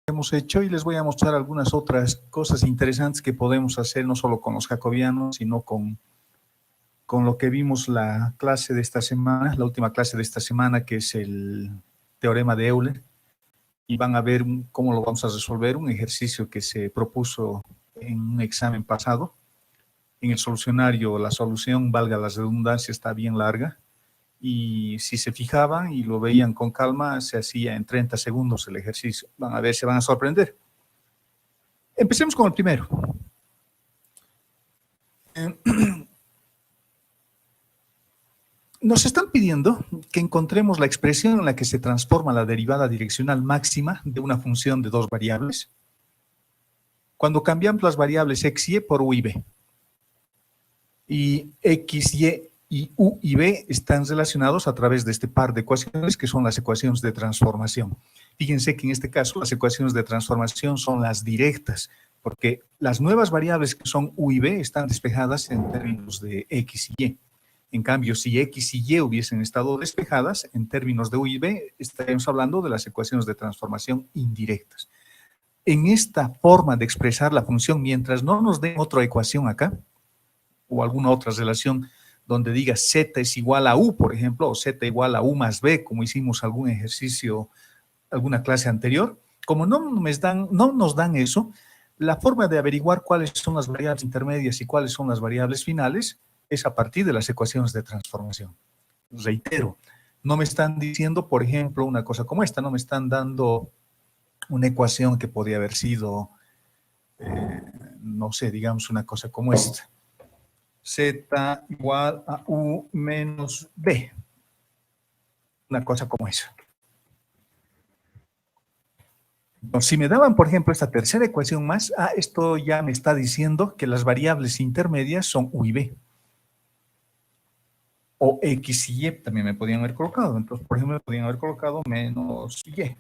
hemos hecho y les voy a mostrar algunas otras cosas interesantes que podemos hacer no solo con los jacobianos, sino con lo que vimos la clase de esta semana, la última clase de esta semana, que es el teorema de Euler. Y van a ver cómo lo vamos a resolver, un ejercicio que se propuso en un examen pasado. En el solucionario, la solución, valga la redundancia, está bien larga. Y si se fijaban y lo veían con calma, se hacía en 30 segundos el ejercicio. Van a ver, se van a sorprender. Empecemos con el primero. Nos están pidiendo que encontremos la expresión en la que se transforma la derivada direccional máxima de una función de dos variables cuando cambiamos las variables x, y por u y b. Y x, y u y b están relacionados a través de este par de ecuaciones que son las ecuaciones de transformación. Fíjense que en este caso las ecuaciones de transformación son las directas, porque las nuevas variables que son u y b están despejadas en términos de x y y. En cambio, si x y y hubiesen estado despejadas, en términos de u y b, estaríamos hablando de las ecuaciones de transformación indirectas. En esta forma de expresar la función, mientras no nos den otra ecuación acá, o alguna otra relación donde diga z es igual a u, por ejemplo, o z igual a u más b, como hicimos algún ejercicio, alguna clase anterior, como no nos dan eso, la forma de averiguar cuáles son las variables intermedias y cuáles son las variables finales es a partir de las ecuaciones de transformación. Reitero, no me están diciendo, por ejemplo, una cosa como esta, no me están dando una ecuación que podría haber sido, no sé, digamos una cosa como esta. Z igual a U menos B. Una cosa como esa. Entonces, si me daban, por ejemplo, esta tercera ecuación más, esto ya me está diciendo que las variables intermedias son U y B. O X y Y también me podían haber colocado. Entonces, por ejemplo, me podían haber colocado menos Y.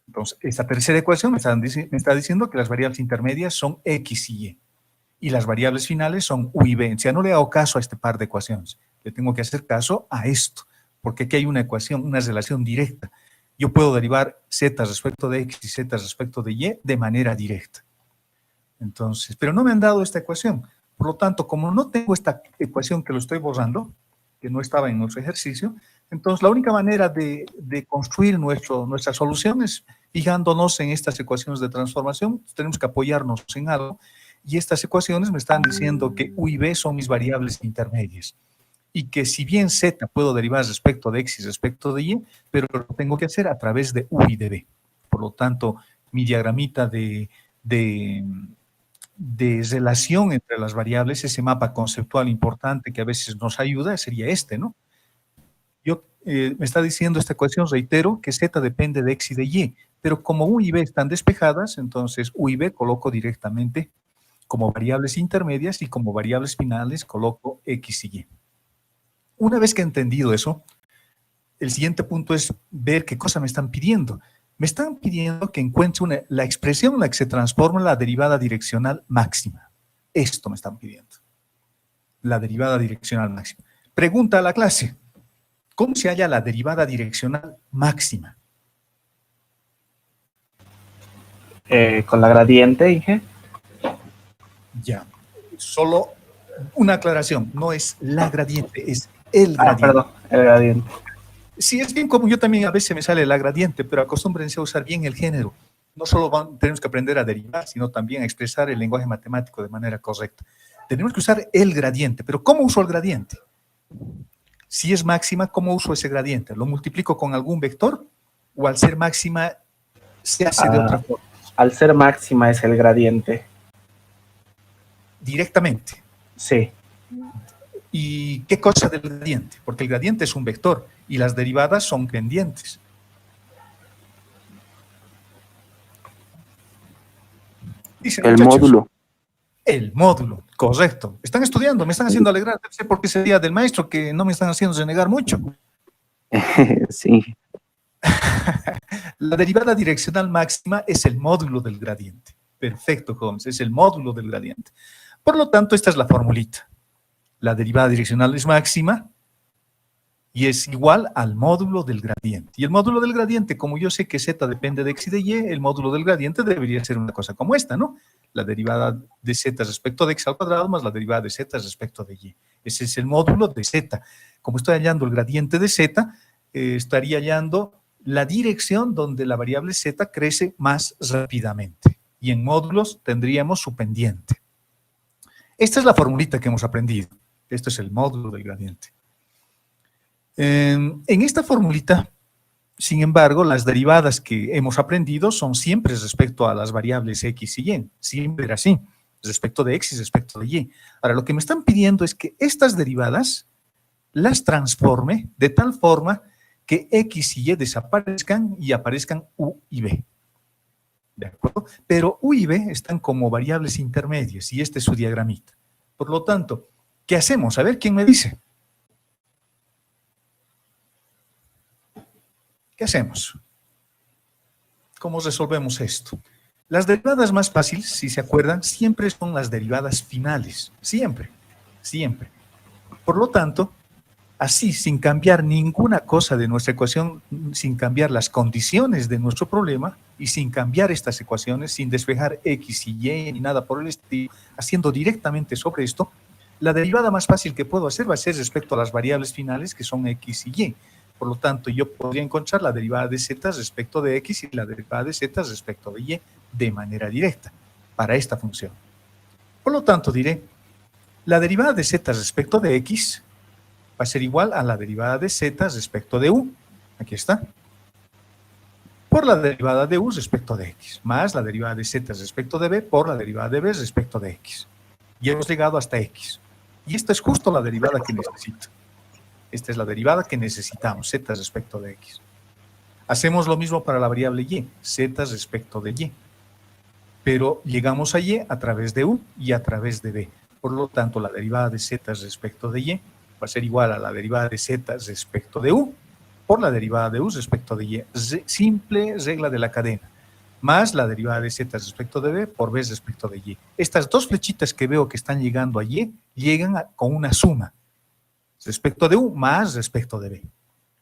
Entonces, esta tercera ecuación me está diciendo que las variables intermedias son X y Y. Y las variables finales son u y b. O sea, no le hago caso a este par de ecuaciones. Le tengo que hacer caso a esto, porque aquí hay una ecuación, una relación directa. Yo puedo derivar z respecto de x y z respecto de y de manera directa. Entonces, pero no me han dado esta ecuación. Por lo tanto, como no tengo esta ecuación que lo estoy borrando, que no estaba en nuestro ejercicio, entonces la única manera de construir nuestra solución es fijándonos en estas ecuaciones de transformación. Tenemos que apoyarnos en algo. Y estas ecuaciones me están diciendo que u y b son mis variables intermedias. Y que si bien z puedo derivar respecto de x y respecto de y, pero lo tengo que hacer a través de u y de b. Por lo tanto, mi diagramita de relación entre las variables, ese mapa conceptual importante que a veces nos ayuda, sería este, ¿no? Me está diciendo esta ecuación, reitero, que z depende de x y de y, pero como u y b están despejadas, entonces u y b coloco directamente como variables intermedias y como variables finales coloco x y y. Una vez que he entendido eso, el siguiente punto es ver qué cosa me están pidiendo. Me están pidiendo que encuentre la expresión en la que se transforma la derivada direccional máxima. Esto me están pidiendo. La derivada direccional máxima. Pregunta a la clase. ¿Cómo se halla la derivada direccional máxima? Con la gradiente, Inge. Ya, solo una aclaración, no es la gradiente, es el gradiente. Perdón, el gradiente. Sí, es bien como yo también a veces me sale la gradiente, pero acostúmbrense a usar bien el género. No solo tenemos que aprender a derivar, sino también a expresar el lenguaje matemático de manera correcta. Tenemos que usar el gradiente, pero ¿cómo uso el gradiente? Si es máxima, ¿cómo uso ese gradiente? ¿Lo multiplico con algún vector? ¿O al ser máxima se hace de otra forma? Al ser máxima es el gradiente. Directamente. Sí. ¿Y qué cosa del gradiente? Porque el gradiente es un vector y las derivadas son pendientes. Dicen, el muchachos, módulo. El módulo, correcto. Están estudiando, me están haciendo alegrar. Debe ser porque es el día del maestro que no me están haciendo renegar mucho. Sí. La derivada direccional máxima es el módulo del gradiente. Perfecto, Holmes, es el módulo del gradiente. Por lo tanto, esta es la formulita. La derivada direccional es máxima y es igual al módulo del gradiente. Y el módulo del gradiente, como yo sé que z depende de x y de y, el módulo del gradiente debería ser una cosa como esta, ¿no? La derivada de z respecto de x al cuadrado más la derivada de z respecto de y. Ese es el módulo de z. Como estoy hallando el gradiente de z, estaría hallando la dirección donde la variable z crece más rápidamente. Y en módulos tendríamos su pendiente. Esta es la formulita que hemos aprendido. Esto es el módulo del gradiente. En esta formulita, sin embargo, las derivadas que hemos aprendido son siempre respecto a las variables x y y. Siempre era así, respecto de x y respecto de y. Ahora, lo que me están pidiendo es que estas derivadas las transforme de tal forma que x y y desaparezcan y aparezcan u y b. ¿De acuerdo? Pero u y b están como variables intermedias y este es su diagramita. Por lo tanto, ¿qué hacemos? A ver, ¿quién me dice? ¿Qué hacemos? ¿Cómo resolvemos esto? Las derivadas más fáciles, si se acuerdan, siempre son las derivadas finales. Siempre, siempre. Por lo tanto, así, sin cambiar ninguna cosa de nuestra ecuación, sin cambiar las condiciones de nuestro problema y sin cambiar estas ecuaciones, sin despejar x y y ni nada por el estilo, haciendo directamente sobre esto, la derivada más fácil que puedo hacer va a ser respecto a las variables finales que son x y y. Por lo tanto, yo podría encontrar la derivada de z respecto de x y la derivada de z respecto de y de manera directa para esta función. Por lo tanto, diré, la derivada de z respecto de x va a ser igual a la derivada de z respecto de u, aquí está, por la derivada de u respecto de x, más la derivada de z respecto de b por la derivada de b respecto de x. Y hemos llegado hasta x. Y esta es justo la derivada que necesito. Esta es la derivada que necesitamos, z respecto de x. Hacemos lo mismo para la variable y, z respecto de y. Pero llegamos a y a través de u y a través de b. Por lo tanto, la derivada de z respecto de y va a ser igual a la derivada de z respecto de u por la derivada de u respecto de y. Simple regla de la cadena. Más la derivada de z respecto de b por b respecto de y. Estas dos flechitas que veo que están llegando a y, llegan con una suma. Respecto de u más respecto de b.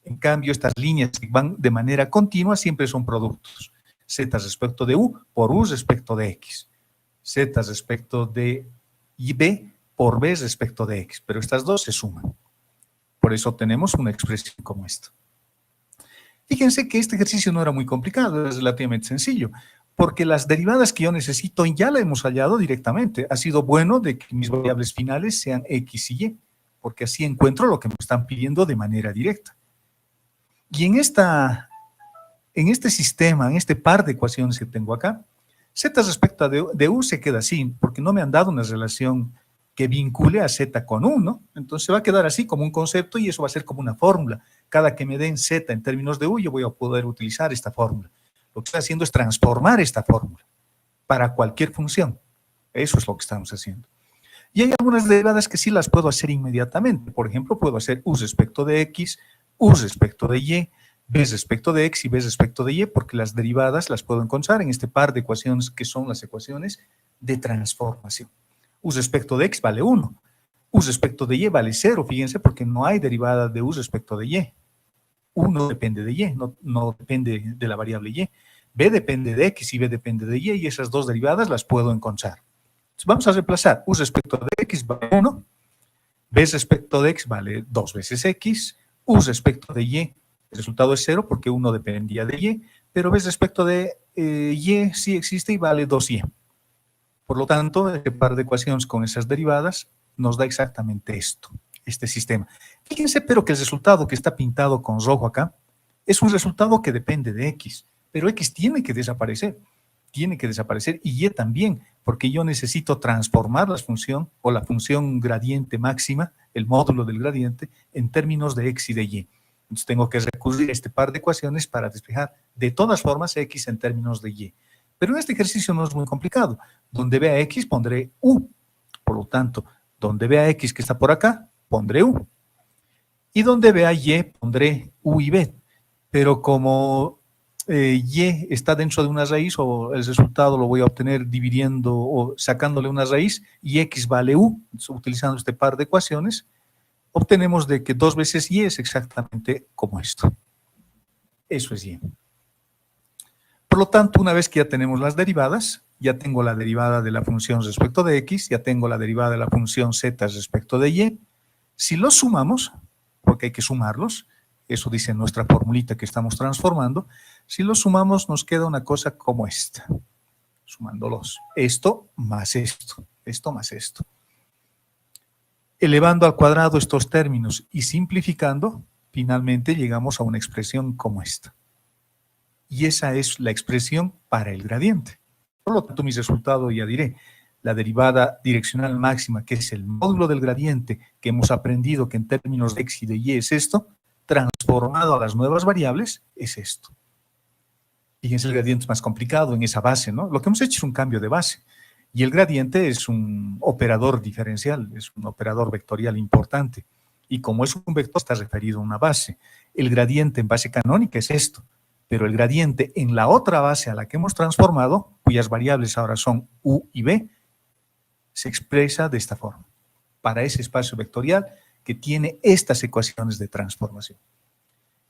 En cambio, estas líneas que van de manera continua siempre son productos. Z respecto de u por u respecto de x. Z respecto de b por b respecto de x. Pero estas dos se suman. Por eso tenemos una expresión como esta. Fíjense que este ejercicio no era muy complicado, es relativamente sencillo, porque las derivadas que yo necesito ya las hemos hallado directamente. Ha sido bueno de que mis variables finales sean x y y, porque así encuentro lo que me están pidiendo de manera directa. Y en este sistema, en este par de ecuaciones que tengo acá, z respecto de u se queda así, porque no me han dado una relación que vincule a z con u, ¿no? Entonces se va a quedar así como un concepto y eso va a ser como una fórmula. Cada que me den z en términos de u, yo voy a poder utilizar esta fórmula. Lo que estoy haciendo es transformar esta fórmula para cualquier función. Eso es lo que estamos haciendo. Y hay algunas derivadas que sí las puedo hacer inmediatamente. Por ejemplo, puedo hacer u respecto de x, u respecto de y, b respecto de x y b respecto de y, porque las derivadas las puedo encontrar en este par de ecuaciones que son las ecuaciones de transformación. U respecto de x vale 1, u respecto de y vale 0, fíjense, porque no hay derivada de u respecto de y. U no depende de y, no depende de la variable y. B depende de x y b depende de y esas dos derivadas las puedo encontrar. Entonces vamos a reemplazar. U respecto de x vale 1, b respecto de x vale 2 veces x, u respecto de y, el resultado es 0 porque 1 dependía de y, pero b respecto de y sí existe y vale 2y. Por lo tanto, este par de ecuaciones con esas derivadas nos da exactamente esto, este sistema. Fíjense, pero que el resultado que está pintado con rojo acá es un resultado que depende de x, pero x tiene que desaparecer y y también, porque yo necesito transformar la función o la función gradiente máxima, el módulo del gradiente, en términos de x y de y. Entonces tengo que recurrir a este par de ecuaciones para despejar de todas formas x en términos de y. Pero en este ejercicio no es muy complicado. Donde vea x pondré u. Por lo tanto, donde vea x que está por acá, pondré u. Y donde vea y, pondré u y b. Pero como y está dentro de una raíz, o el resultado lo voy a obtener dividiendo o sacándole una raíz, y x vale u, utilizando este par de ecuaciones, obtenemos de que 2 veces y es exactamente como esto. Eso es y. Por lo tanto, una vez que ya tenemos las derivadas, ya tengo la derivada de la función respecto de x, ya tengo la derivada de la función z respecto de y. Si los sumamos, porque hay que sumarlos, eso dice nuestra formulita que estamos transformando, si los sumamos nos queda una cosa como esta, sumándolos. Esto más esto, esto más esto. Elevando al cuadrado estos términos y simplificando, finalmente llegamos a una expresión como esta. Y esa es la expresión para el gradiente. Por lo tanto, mi resultado ya diré, la derivada direccional máxima, que es el módulo del gradiente, que hemos aprendido que en términos de x y de y es esto, transformado a las nuevas variables, es esto. Fíjense, el gradiente es más complicado en esa base, ¿no? Lo que hemos hecho es un cambio de base. Y el gradiente es un operador diferencial, es un operador vectorial importante. Y como es un vector, está referido a una base. El gradiente en base canónica es esto. Pero el gradiente en la otra base a la que hemos transformado, cuyas variables ahora son u y b, se expresa de esta forma, para ese espacio vectorial que tiene estas ecuaciones de transformación.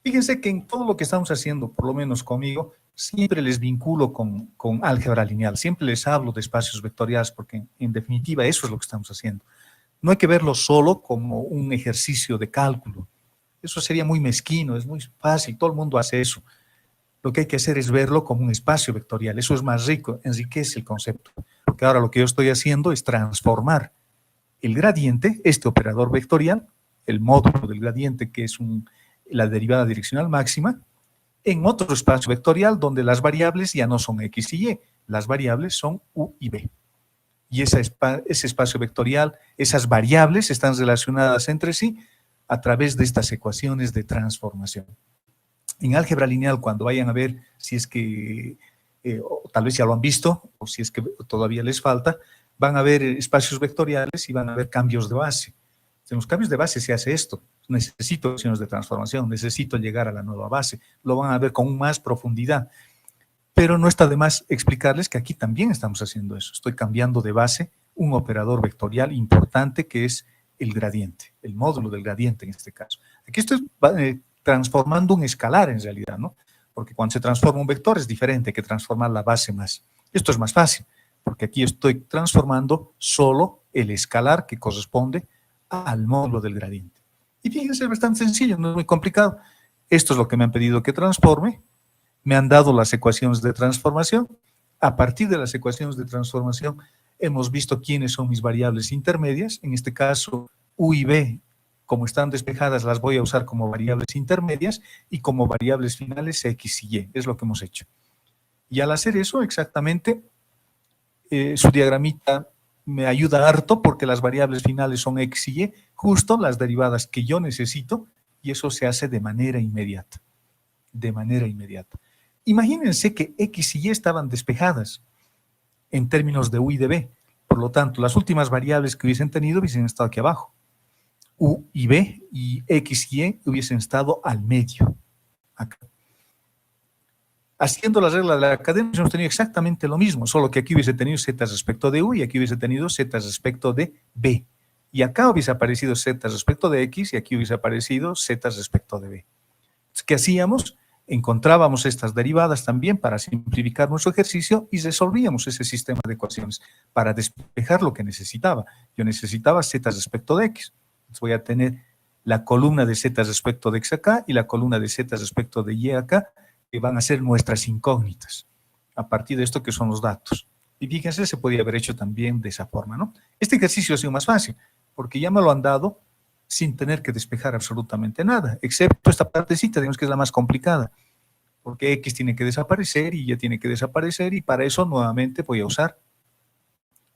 Fíjense que en todo lo que estamos haciendo, por lo menos conmigo, siempre les vinculo con álgebra lineal, siempre les hablo de espacios vectoriales, porque en definitiva eso es lo que estamos haciendo. No hay que verlo solo como un ejercicio de cálculo, eso sería muy mezquino, es muy fácil, todo el mundo hace eso. Lo que hay que hacer es verlo como un espacio vectorial, eso es más rico, enriquece el concepto, porque ahora lo que yo estoy haciendo es transformar el gradiente, este operador vectorial, el módulo del gradiente que es la derivada direccional máxima, en otro espacio vectorial donde las variables ya no son x y y, las variables son u y b. Y ese espacio vectorial, esas variables están relacionadas entre sí a través de estas ecuaciones de transformación. En álgebra lineal, cuando vayan a ver si es que, o tal vez ya lo han visto, o si es que todavía les falta, van a ver espacios vectoriales y van a ver cambios de base. En los cambios de base se hace esto. Necesito ecuaciones de transformación, necesito llegar a la nueva base. Lo van a ver con más profundidad. Pero no está de más explicarles que aquí también estamos haciendo eso. Estoy cambiando de base un operador vectorial importante que es el gradiente, el módulo del gradiente en este caso. Aquí estoy transformando un escalar en realidad, ¿no? Porque cuando se transforma un vector es diferente que transformar la base más. Esto es más fácil, porque aquí estoy transformando solo el escalar que corresponde al módulo del gradiente. Y fíjense, es bastante sencillo, no es muy complicado. Esto es lo que me han pedido que transforme. Me han dado las ecuaciones de transformación. A partir de las ecuaciones de transformación hemos visto quiénes son mis variables intermedias. En este caso, u y b, como están despejadas, las voy a usar como variables intermedias y como variables finales x y y. Es lo que hemos hecho. Y al hacer eso, exactamente, su diagramita me ayuda harto porque las variables finales son x y y, justo las derivadas que yo necesito, y eso se hace de manera inmediata. De manera inmediata. Imagínense que x y y estaban despejadas en términos de u y de b. Por lo tanto, las últimas variables que hubiesen tenido hubiesen estado aquí abajo. U y b y x y y hubiesen estado al medio. Acá. Haciendo la regla de la cadena, hemos tenido exactamente lo mismo, solo que aquí hubiese tenido z respecto de u y aquí hubiese tenido z respecto de b. Y acá hubiese aparecido z respecto de x y aquí hubiese aparecido z respecto de b. Entonces, ¿qué hacíamos? Encontrábamos estas derivadas también para simplificar nuestro ejercicio y resolvíamos ese sistema de ecuaciones para despejar lo que necesitaba. Yo necesitaba z respecto de x. Entonces voy a tener la columna de z respecto de x acá y la columna de z respecto de y acá, que van a ser nuestras incógnitas, a partir de esto que son los datos. Y fíjense, se podía haber hecho también de esa forma, ¿no? Este ejercicio ha sido más fácil, porque ya me lo han dado sin tener que despejar absolutamente nada, excepto esta partecita, digamos que es la más complicada, porque x tiene que desaparecer y y tiene que desaparecer, y para eso nuevamente voy a usar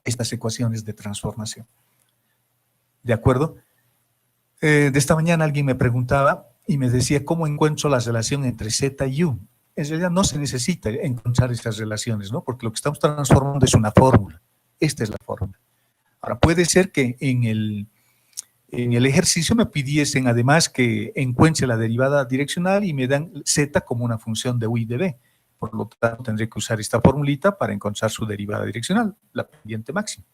estas ecuaciones de transformación. ¿De acuerdo? De esta mañana alguien me preguntaba y me decía, ¿cómo encuentro la relación entre z y u? En realidad no se necesita encontrar estas relaciones, ¿no? Porque lo que estamos transformando es una fórmula. Esta es la fórmula. Ahora, puede ser que en el ejercicio me pidiesen además que encuentre la derivada direccional y me dan z como una función de u y de b. Por lo tanto, tendré que usar esta formulita para encontrar su derivada direccional, la pendiente máxima.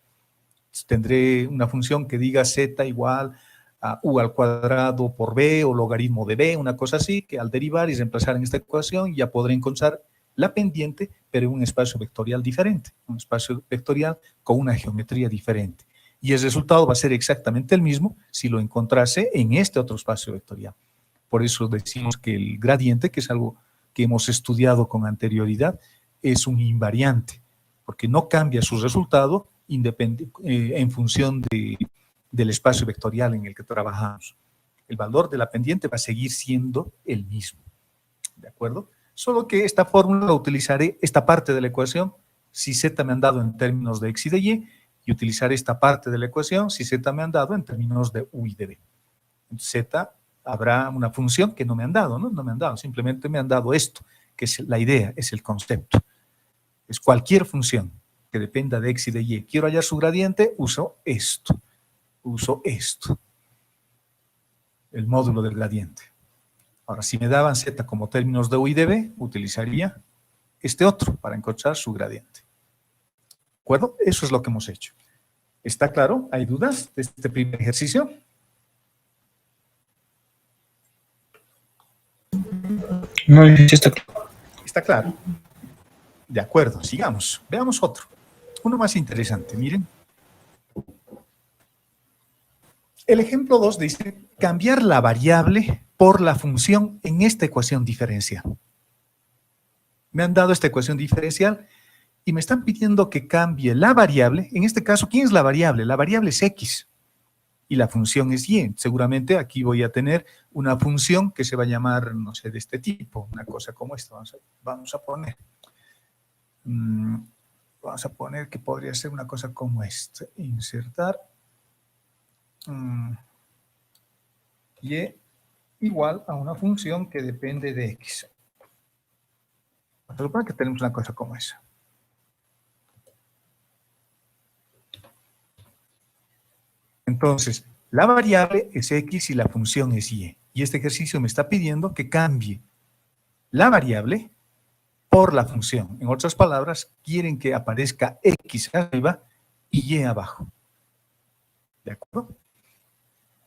Entonces, tendré una función que diga z igual a u al cuadrado por b o logaritmo de b, una cosa así, que al derivar y reemplazar en esta ecuación ya podré encontrar la pendiente, pero en un espacio vectorial diferente, un espacio vectorial con una geometría diferente. Y el resultado va a ser exactamente el mismo si lo encontrase en este otro espacio vectorial. Por eso decimos que el gradiente, que es algo que hemos estudiado con anterioridad, es un invariante, porque no cambia su resultado en función del espacio vectorial en el que trabajamos. El valor de la pendiente va a seguir siendo el mismo, ¿de acuerdo? Solo que esta fórmula la utilizaré, esta parte de la ecuación, si z me han dado en términos de x y de y utilizaré esta parte de la ecuación si z me han dado en términos de u y de b. Z habrá una función que no me han dado, ¿no? No me han dado, simplemente me han dado esto, que es la idea, es el concepto. Es cualquier función que dependa de x y de y. Quiero hallar su gradiente, uso esto. El módulo del gradiente. Ahora, si me daban z como términos de u y de b, utilizaría este otro para encontrar su gradiente. ¿De acuerdo? Eso es lo que hemos hecho. ¿Está claro? ¿Hay dudas de este primer ejercicio? No, sí está claro. ¿Está claro? De acuerdo, sigamos. Veamos otro. Uno más interesante, miren. El ejemplo 2 dice cambiar la variable por la función en esta ecuación diferencial. Me han dado esta ecuación diferencial y me están pidiendo que cambie la variable. En este caso, ¿quién es la variable? La variable es x y la función es y. Seguramente aquí voy a tener una función que se va a llamar, no sé, de este tipo, una cosa como esta. Vamos a poner que podría ser una cosa como esta. Insertar y igual a una función que depende de x. Vamos a suponer que tenemos una cosa como esa. Entonces, la variable es x y la función es y. Y este ejercicio me está pidiendo que cambie la variable por la función. En otras palabras, quieren que aparezca x arriba y y abajo. ¿De acuerdo?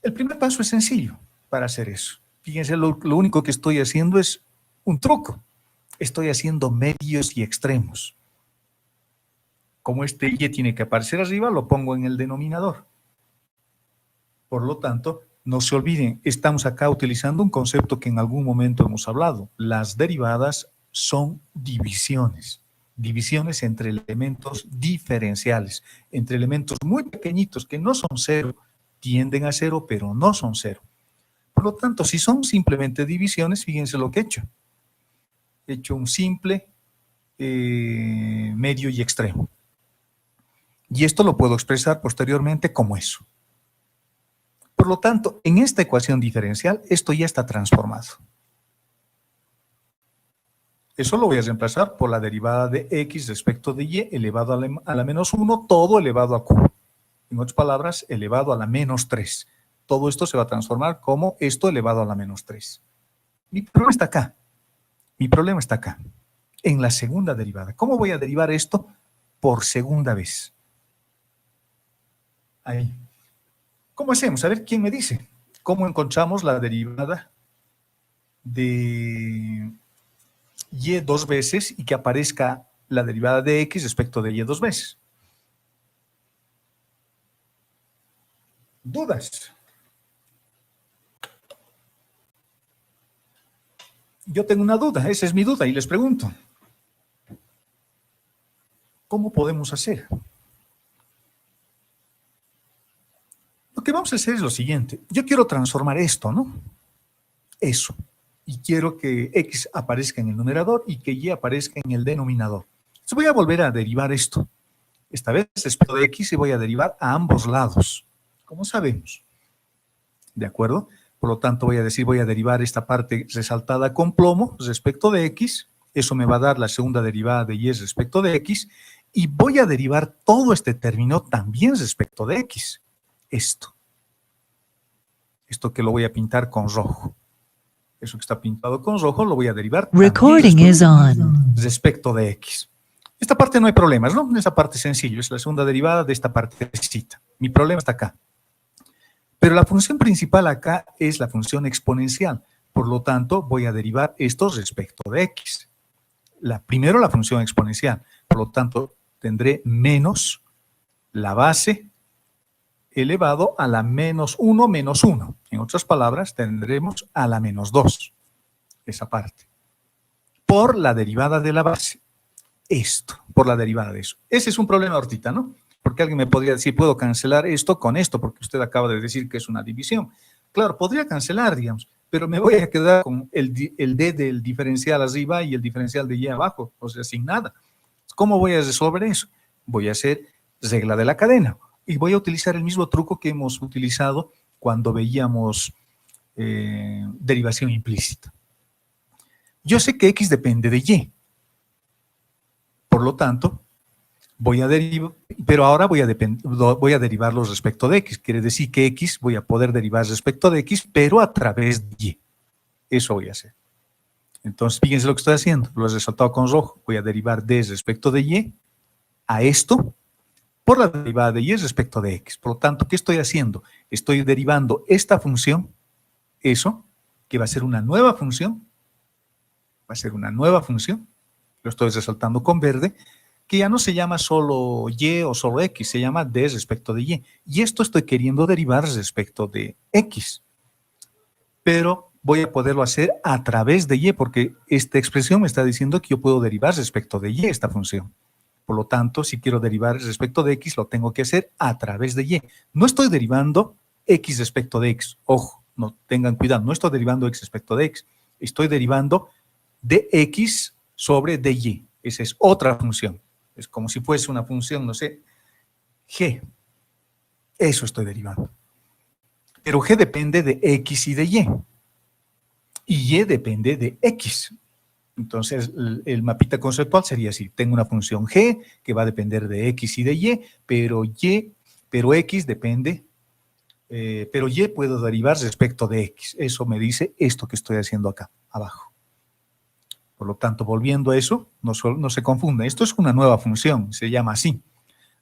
El primer paso es sencillo para hacer eso. Fíjense, lo único que estoy haciendo es un truco. Estoy haciendo medios y extremos. Como este y tiene que aparecer arriba, lo pongo en el denominador. Por lo tanto, no se olviden, estamos acá utilizando un concepto que en algún momento hemos hablado. Las derivadas son divisiones. Divisiones entre elementos diferenciales, entre elementos muy pequeñitos que no son cero, tienden a cero, pero no son cero. Por lo tanto, si son simplemente divisiones, fíjense lo que he hecho. He hecho un simple medio y extremo. Y esto lo puedo expresar posteriormente como eso. Por lo tanto, en esta ecuación diferencial, esto ya está transformado. Eso lo voy a reemplazar por la derivada de x respecto de y elevado a la menos 1, todo elevado a q. En otras palabras, elevado a la menos 3. Todo esto se va a transformar como esto elevado a la menos 3. Mi problema está acá. Mi problema está acá, en la segunda derivada. ¿Cómo voy a derivar esto por segunda vez? Ahí. ¿Cómo hacemos? A ver, ¿quién me dice? ¿Cómo encontramos la derivada de y dos veces y que aparezca la derivada de x respecto de y dos veces? ¿Dudas? Yo tengo una duda, esa es mi duda y les pregunto. ¿Cómo podemos hacer? Lo que vamos a hacer es lo siguiente. Yo quiero transformar esto, ¿no? Eso. Y quiero que x aparezca en el numerador y que y aparezca en el denominador. Entonces voy a volver a derivar esto. Esta vez respecto de x y voy a derivar a ambos lados, como sabemos. ¿De acuerdo? Por lo tanto, voy a decir, voy a derivar esta parte resaltada con plomo respecto de x. Eso me va a dar la segunda derivada de y respecto de x. Y voy a derivar todo este término también respecto de x. Esto que lo voy a pintar con rojo. Eso que está pintado con rojo lo voy a derivar Recording is on. respecto de x. Esta parte no hay problemas, ¿no? Esta parte es sencillo, es la segunda derivada de esta partecita. Mi problema está acá. Pero la función principal acá es la función exponencial. Por lo tanto, voy a derivar esto respecto de x. Primero la función exponencial. Por lo tanto, tendré menos la base elevado a la menos 1 menos 1. En otras palabras, tendremos a la menos 2. Esa parte. Por la derivada de la base. Esto, por la derivada de eso. Ese es un problema ahorita, ¿no? Porque alguien me podría decir, puedo cancelar esto con esto, porque usted acaba de decir que es una división. Claro, podría cancelar, digamos, pero me voy a quedar con el d del diferencial arriba y el diferencial de y abajo, o sea, sin nada. ¿Cómo voy a resolver eso? Voy a hacer regla de la cadena y voy a utilizar el mismo truco que hemos utilizado cuando veíamos derivación implícita. Yo sé que x depende de y. Por lo tanto, voy a derivar, pero ahora voy a derivarlos respecto de x. Quiere decir que x voy a poder derivar respecto de x, pero a través de y. Eso voy a hacer. Entonces, fíjense lo que estoy haciendo. Lo he resaltado con rojo. Voy a derivar d respecto de y a esto por la derivada de y respecto de x. Por lo tanto, ¿qué estoy haciendo? Estoy derivando esta función, eso, que va a ser una nueva función. Va a ser una nueva función. Lo estoy resaltando con verde, que ya no se llama solo y o solo x, se llama d respecto de y. Y esto estoy queriendo derivar respecto de x. Pero voy a poderlo hacer a través de y, porque esta expresión me está diciendo que yo puedo derivar respecto de y esta función. Por lo tanto, si quiero derivar respecto de x, lo tengo que hacer a través de y. No estoy derivando x respecto de x. Ojo, no tengan cuidado, no estoy derivando x respecto de x. Estoy derivando dx sobre dy. Esa es otra función. Es como si fuese una función, no sé, g. Eso estoy derivando. Pero g depende de x y de y. Y y depende de x. Entonces, el mapita conceptual sería así. Tengo una función g que va a depender de x y de y, pero x depende, pero y puedo derivar respecto de x. Eso me dice esto que estoy haciendo acá, abajo. Por lo tanto, volviendo a eso, no se confunda. Esto es una nueva función, se llama así.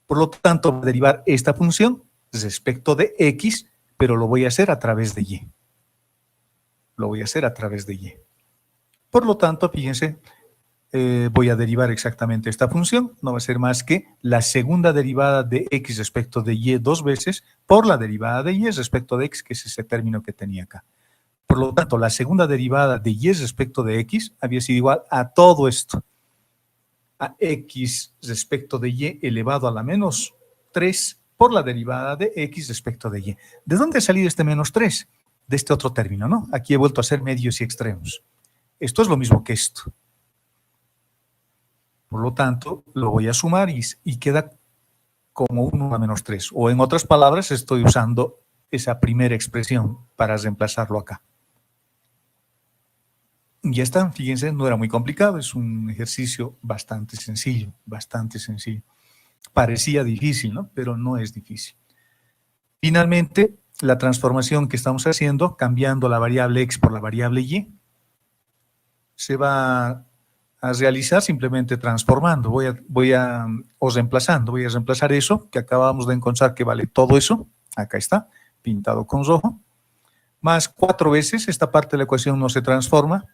Por lo tanto, voy a derivar esta función respecto de x, pero lo voy a hacer a través de y. Lo voy a hacer a través de y. Por lo tanto, fíjense, voy a derivar exactamente esta función. No va a ser más que la segunda derivada de x respecto de y dos veces por la derivada de y respecto de x, que es ese término que tenía acá. Por lo tanto, la segunda derivada de y respecto de x había sido igual a todo esto. A x respecto de y elevado a la menos 3 por la derivada de x respecto de y. ¿De dónde ha salido este menos 3? De este otro término, ¿no? Aquí he vuelto a hacer medios y extremos. Esto es lo mismo que esto. Por lo tanto, lo voy a sumar y queda como 1 a menos 3. O en otras palabras, estoy usando esa primera expresión para reemplazarlo acá. Ya está, fíjense, no era muy complicado, es un ejercicio bastante sencillo, bastante sencillo. Parecía difícil, ¿no? Pero no es difícil. Finalmente, la transformación que estamos haciendo, cambiando la variable x por la variable y, se va a realizar simplemente transformando, voy a reemplazar eso que acabamos de encontrar que vale todo eso, acá está, pintado con rojo, más 4 veces, esta parte de la ecuación no se transforma,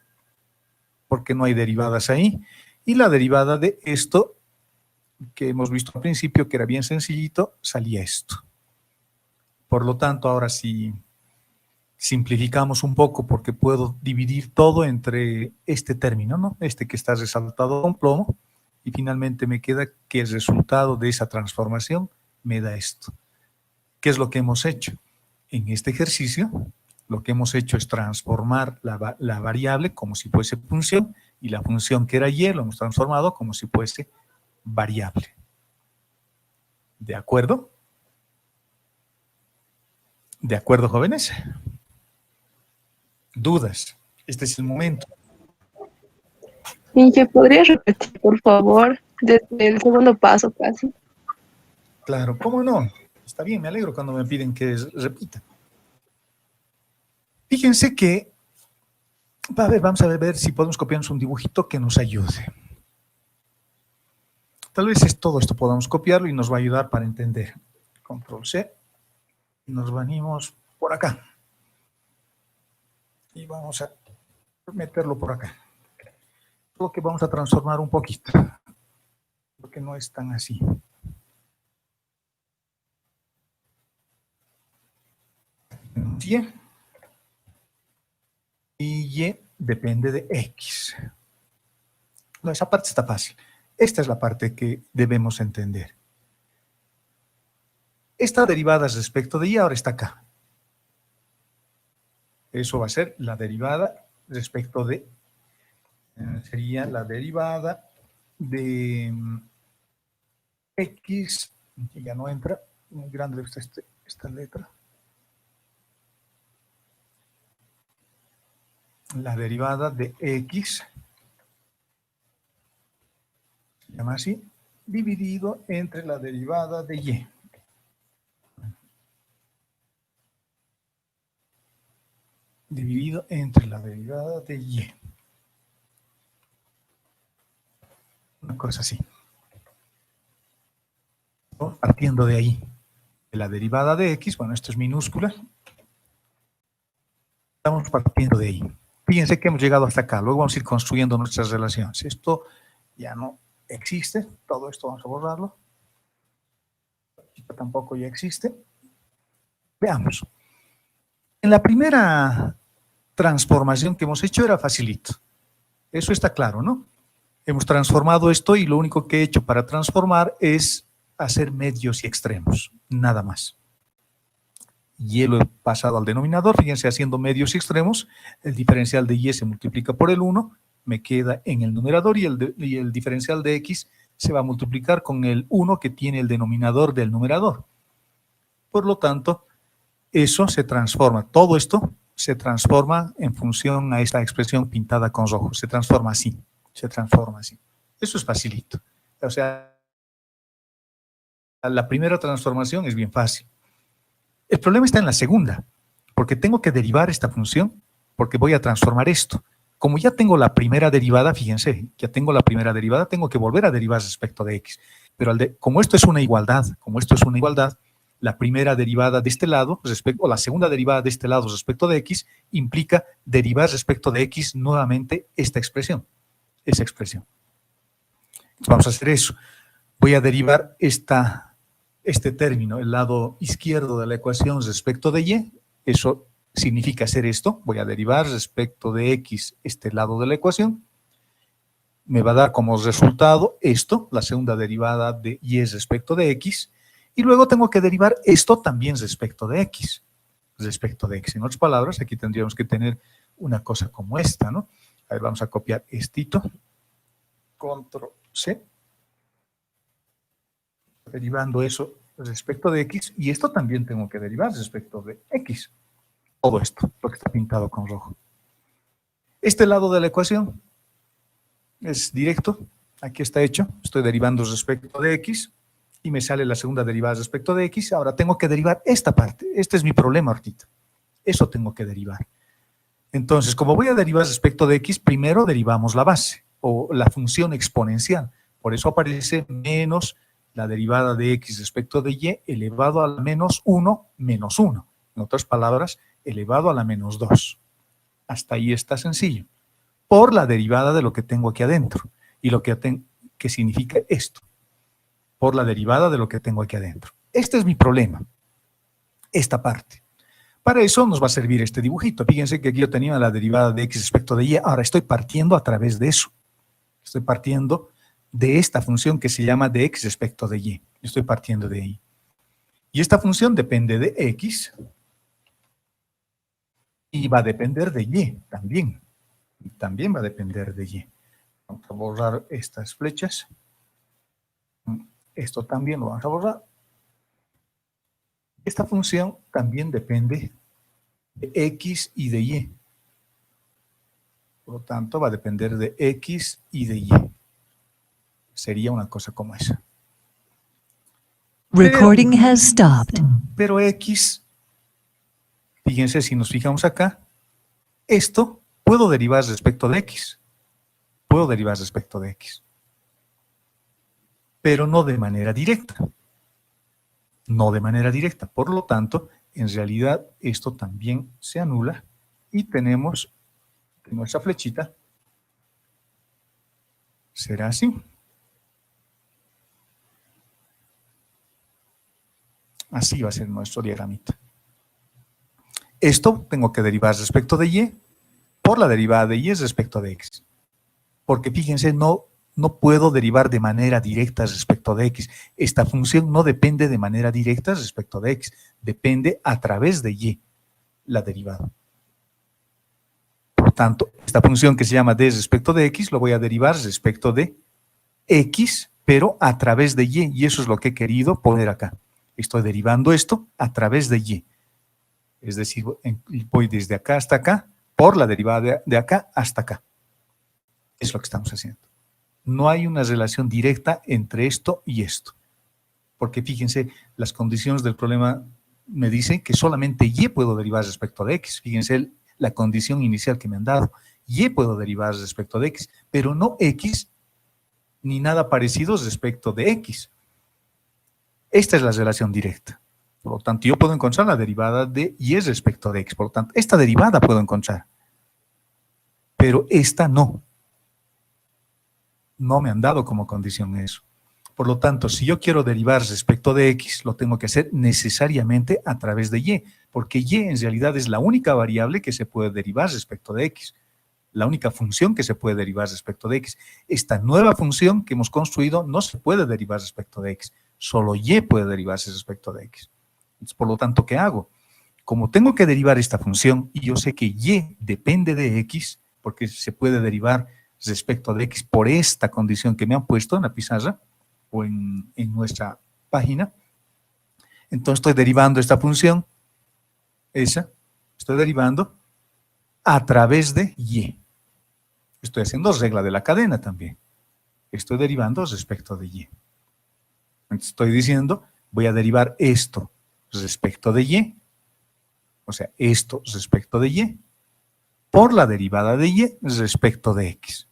porque no hay derivadas ahí, y la derivada de esto, que hemos visto al principio, que era bien sencillito, salía esto. Por lo tanto, ahora sí simplificamos un poco, porque puedo dividir todo entre este término, ¿no? Este que está resaltado con plomo, y finalmente me queda que el resultado de esa transformación me da esto. ¿Qué es lo que hemos hecho? En este ejercicio, lo que hemos hecho es transformar la variable como si fuese función, y la función que era y lo hemos transformado como si fuese variable. ¿De acuerdo? ¿De acuerdo, jóvenes? ¿Dudas? Este es el momento. ¿Y que podrías repetir, por favor, desde el segundo paso casi? Claro, ¿cómo no? Está bien, me alegro cuando me piden que repita. Fíjense que, a ver, vamos a ver si podemos copiarnos un dibujito que nos ayude. Tal vez todo esto podamos copiarlo y nos va a ayudar para entender. Control C. Y nos venimos por acá. Y vamos a meterlo por acá. Solo que vamos a transformar un poquito, porque no es tan así. Y depende de X. No, esa parte está fácil. Esta es la parte que debemos entender. Esta derivada respecto de Y ahora está acá. Eso va a ser la derivada respecto de... sería la derivada de X, que ya no entra, muy grande esta letra. La derivada de X, se llama así, dividido entre la derivada de Y. Dividido entre la derivada de Y. Una cosa así. ¿No? Partiendo de ahí, de la derivada de X, bueno, esto es minúscula. Estamos partiendo de ahí. Fíjense que hemos llegado hasta acá. Luego vamos a ir construyendo nuestras relaciones. Esto ya no existe. Todo esto vamos a borrarlo. Esto tampoco ya existe. Veamos. En la primera transformación que hemos hecho era facilito. Eso está claro, ¿no? Hemos transformado esto y lo único que he hecho para transformar es hacer medios y extremos. Nada más. Y lo he pasado al denominador, fíjense, haciendo medios y extremos, el diferencial de Y se multiplica por el 1, me queda en el numerador y el diferencial de X se va a multiplicar con el 1 que tiene el denominador del numerador. Por lo tanto, eso se transforma, todo esto se transforma en función a esta expresión pintada con rojo, se transforma así, se transforma así. Eso es facilito. O sea, la primera transformación es bien fácil. El problema está en la segunda, porque tengo que derivar esta función, porque voy a transformar esto. Como ya tengo la primera derivada, fíjense, ya tengo la primera derivada, tengo que volver a derivar respecto de X. Pero como esto es una igualdad, la primera derivada de este lado, o la segunda derivada de este lado respecto de X, implica derivar respecto de X nuevamente esta expresión, esa expresión. Entonces vamos a hacer eso. Voy a derivar este término, el lado izquierdo de la ecuación respecto de Y, eso significa hacer esto, voy a derivar respecto de X este lado de la ecuación, me va a dar como resultado esto, la segunda derivada de Y respecto de X, y luego tengo que derivar esto también respecto de X. En otras palabras, aquí tendríamos que tener una cosa como esta, ¿no? A ver, vamos a copiar estito, control C, derivando eso respecto de X, y esto también tengo que derivar respecto de X. Todo esto, lo que está pintado con rojo. Este lado de la ecuación es directo, aquí está hecho, estoy derivando respecto de X, y me sale la segunda derivada respecto de X, ahora tengo que derivar esta parte, este es mi problema ahorita, eso tengo que derivar. Entonces, como voy a derivar respecto de X, primero derivamos la base, o la función exponencial, por eso aparece menos la derivada de X respecto de Y elevado a la menos 1 menos 1. En otras palabras, elevado a la menos 2. Hasta ahí está sencillo. Por la derivada de lo que tengo aquí adentro. Y lo que significa esto. Por la derivada de lo que tengo aquí adentro. Este es mi problema. Esta parte. Para eso nos va a servir este dibujito. Fíjense que aquí yo tenía la derivada de X respecto de Y. Ahora estoy partiendo a través de eso. Estoy partiendo de esta función que se llama de X respecto de Y. Estoy partiendo de ahí. Y esta función depende de X y va a depender de Y también. También va a depender de Y. Vamos a borrar estas flechas. Esto también lo vamos a borrar. Esta función también depende de X y de Y. Por lo tanto, va a depender de X y de Y. Sería una cosa como esa. Recording has stopped. Pero X, fíjense, si nos fijamos acá, esto puedo derivar respecto de X. Puedo derivar respecto de X. Pero no de manera directa. No de manera directa. Por lo tanto, en realidad esto también se anula y tenemos que nuestra flechita será así. Así va a ser nuestro diagramita. Esto tengo que derivar respecto de y por la derivada de y respecto de x. Porque fíjense, no puedo derivar de manera directa respecto de x. Esta función no depende de manera directa respecto de x. Depende a través de y, la derivada. Por tanto, esta función que se llama d respecto de x, lo voy a derivar respecto de x, pero a través de y. Y eso es lo que he querido poner acá. Estoy derivando esto a través de y. Es decir, voy desde acá hasta acá, por la derivada de acá hasta acá. Es lo que estamos haciendo. No hay una relación directa entre esto y esto. Porque fíjense, las condiciones del problema me dicen que solamente y puedo derivar respecto de x. Fíjense la condición inicial que me han dado. Y puedo derivar respecto de x, pero no x ni nada parecido respecto de x. Esta es la relación directa. Por lo tanto, yo puedo encontrar la derivada de y respecto de x. Por lo tanto, esta derivada puedo encontrar. Pero esta no. No me han dado como condición eso. Por lo tanto, si yo quiero derivar respecto de x, lo tengo que hacer necesariamente a través de y, porque y en realidad es la única variable que se puede derivar respecto de x. La única función que se puede derivar respecto de x. Esta nueva función que hemos construido no se puede derivar respecto de x. Solo y puede derivarse respecto de x. Entonces, por lo tanto, ¿qué hago? Como tengo que derivar esta función y yo sé que y depende de x, porque se puede derivar respecto de x por esta condición que me han puesto en la pizarra o en nuestra página, entonces estoy derivando esta función, estoy derivando a través de y. Estoy haciendo regla de la cadena también. Estoy derivando respecto de y. Entonces estoy diciendo, voy a derivar esto respecto de y, o sea, esto respecto de y, por la derivada de y respecto de x.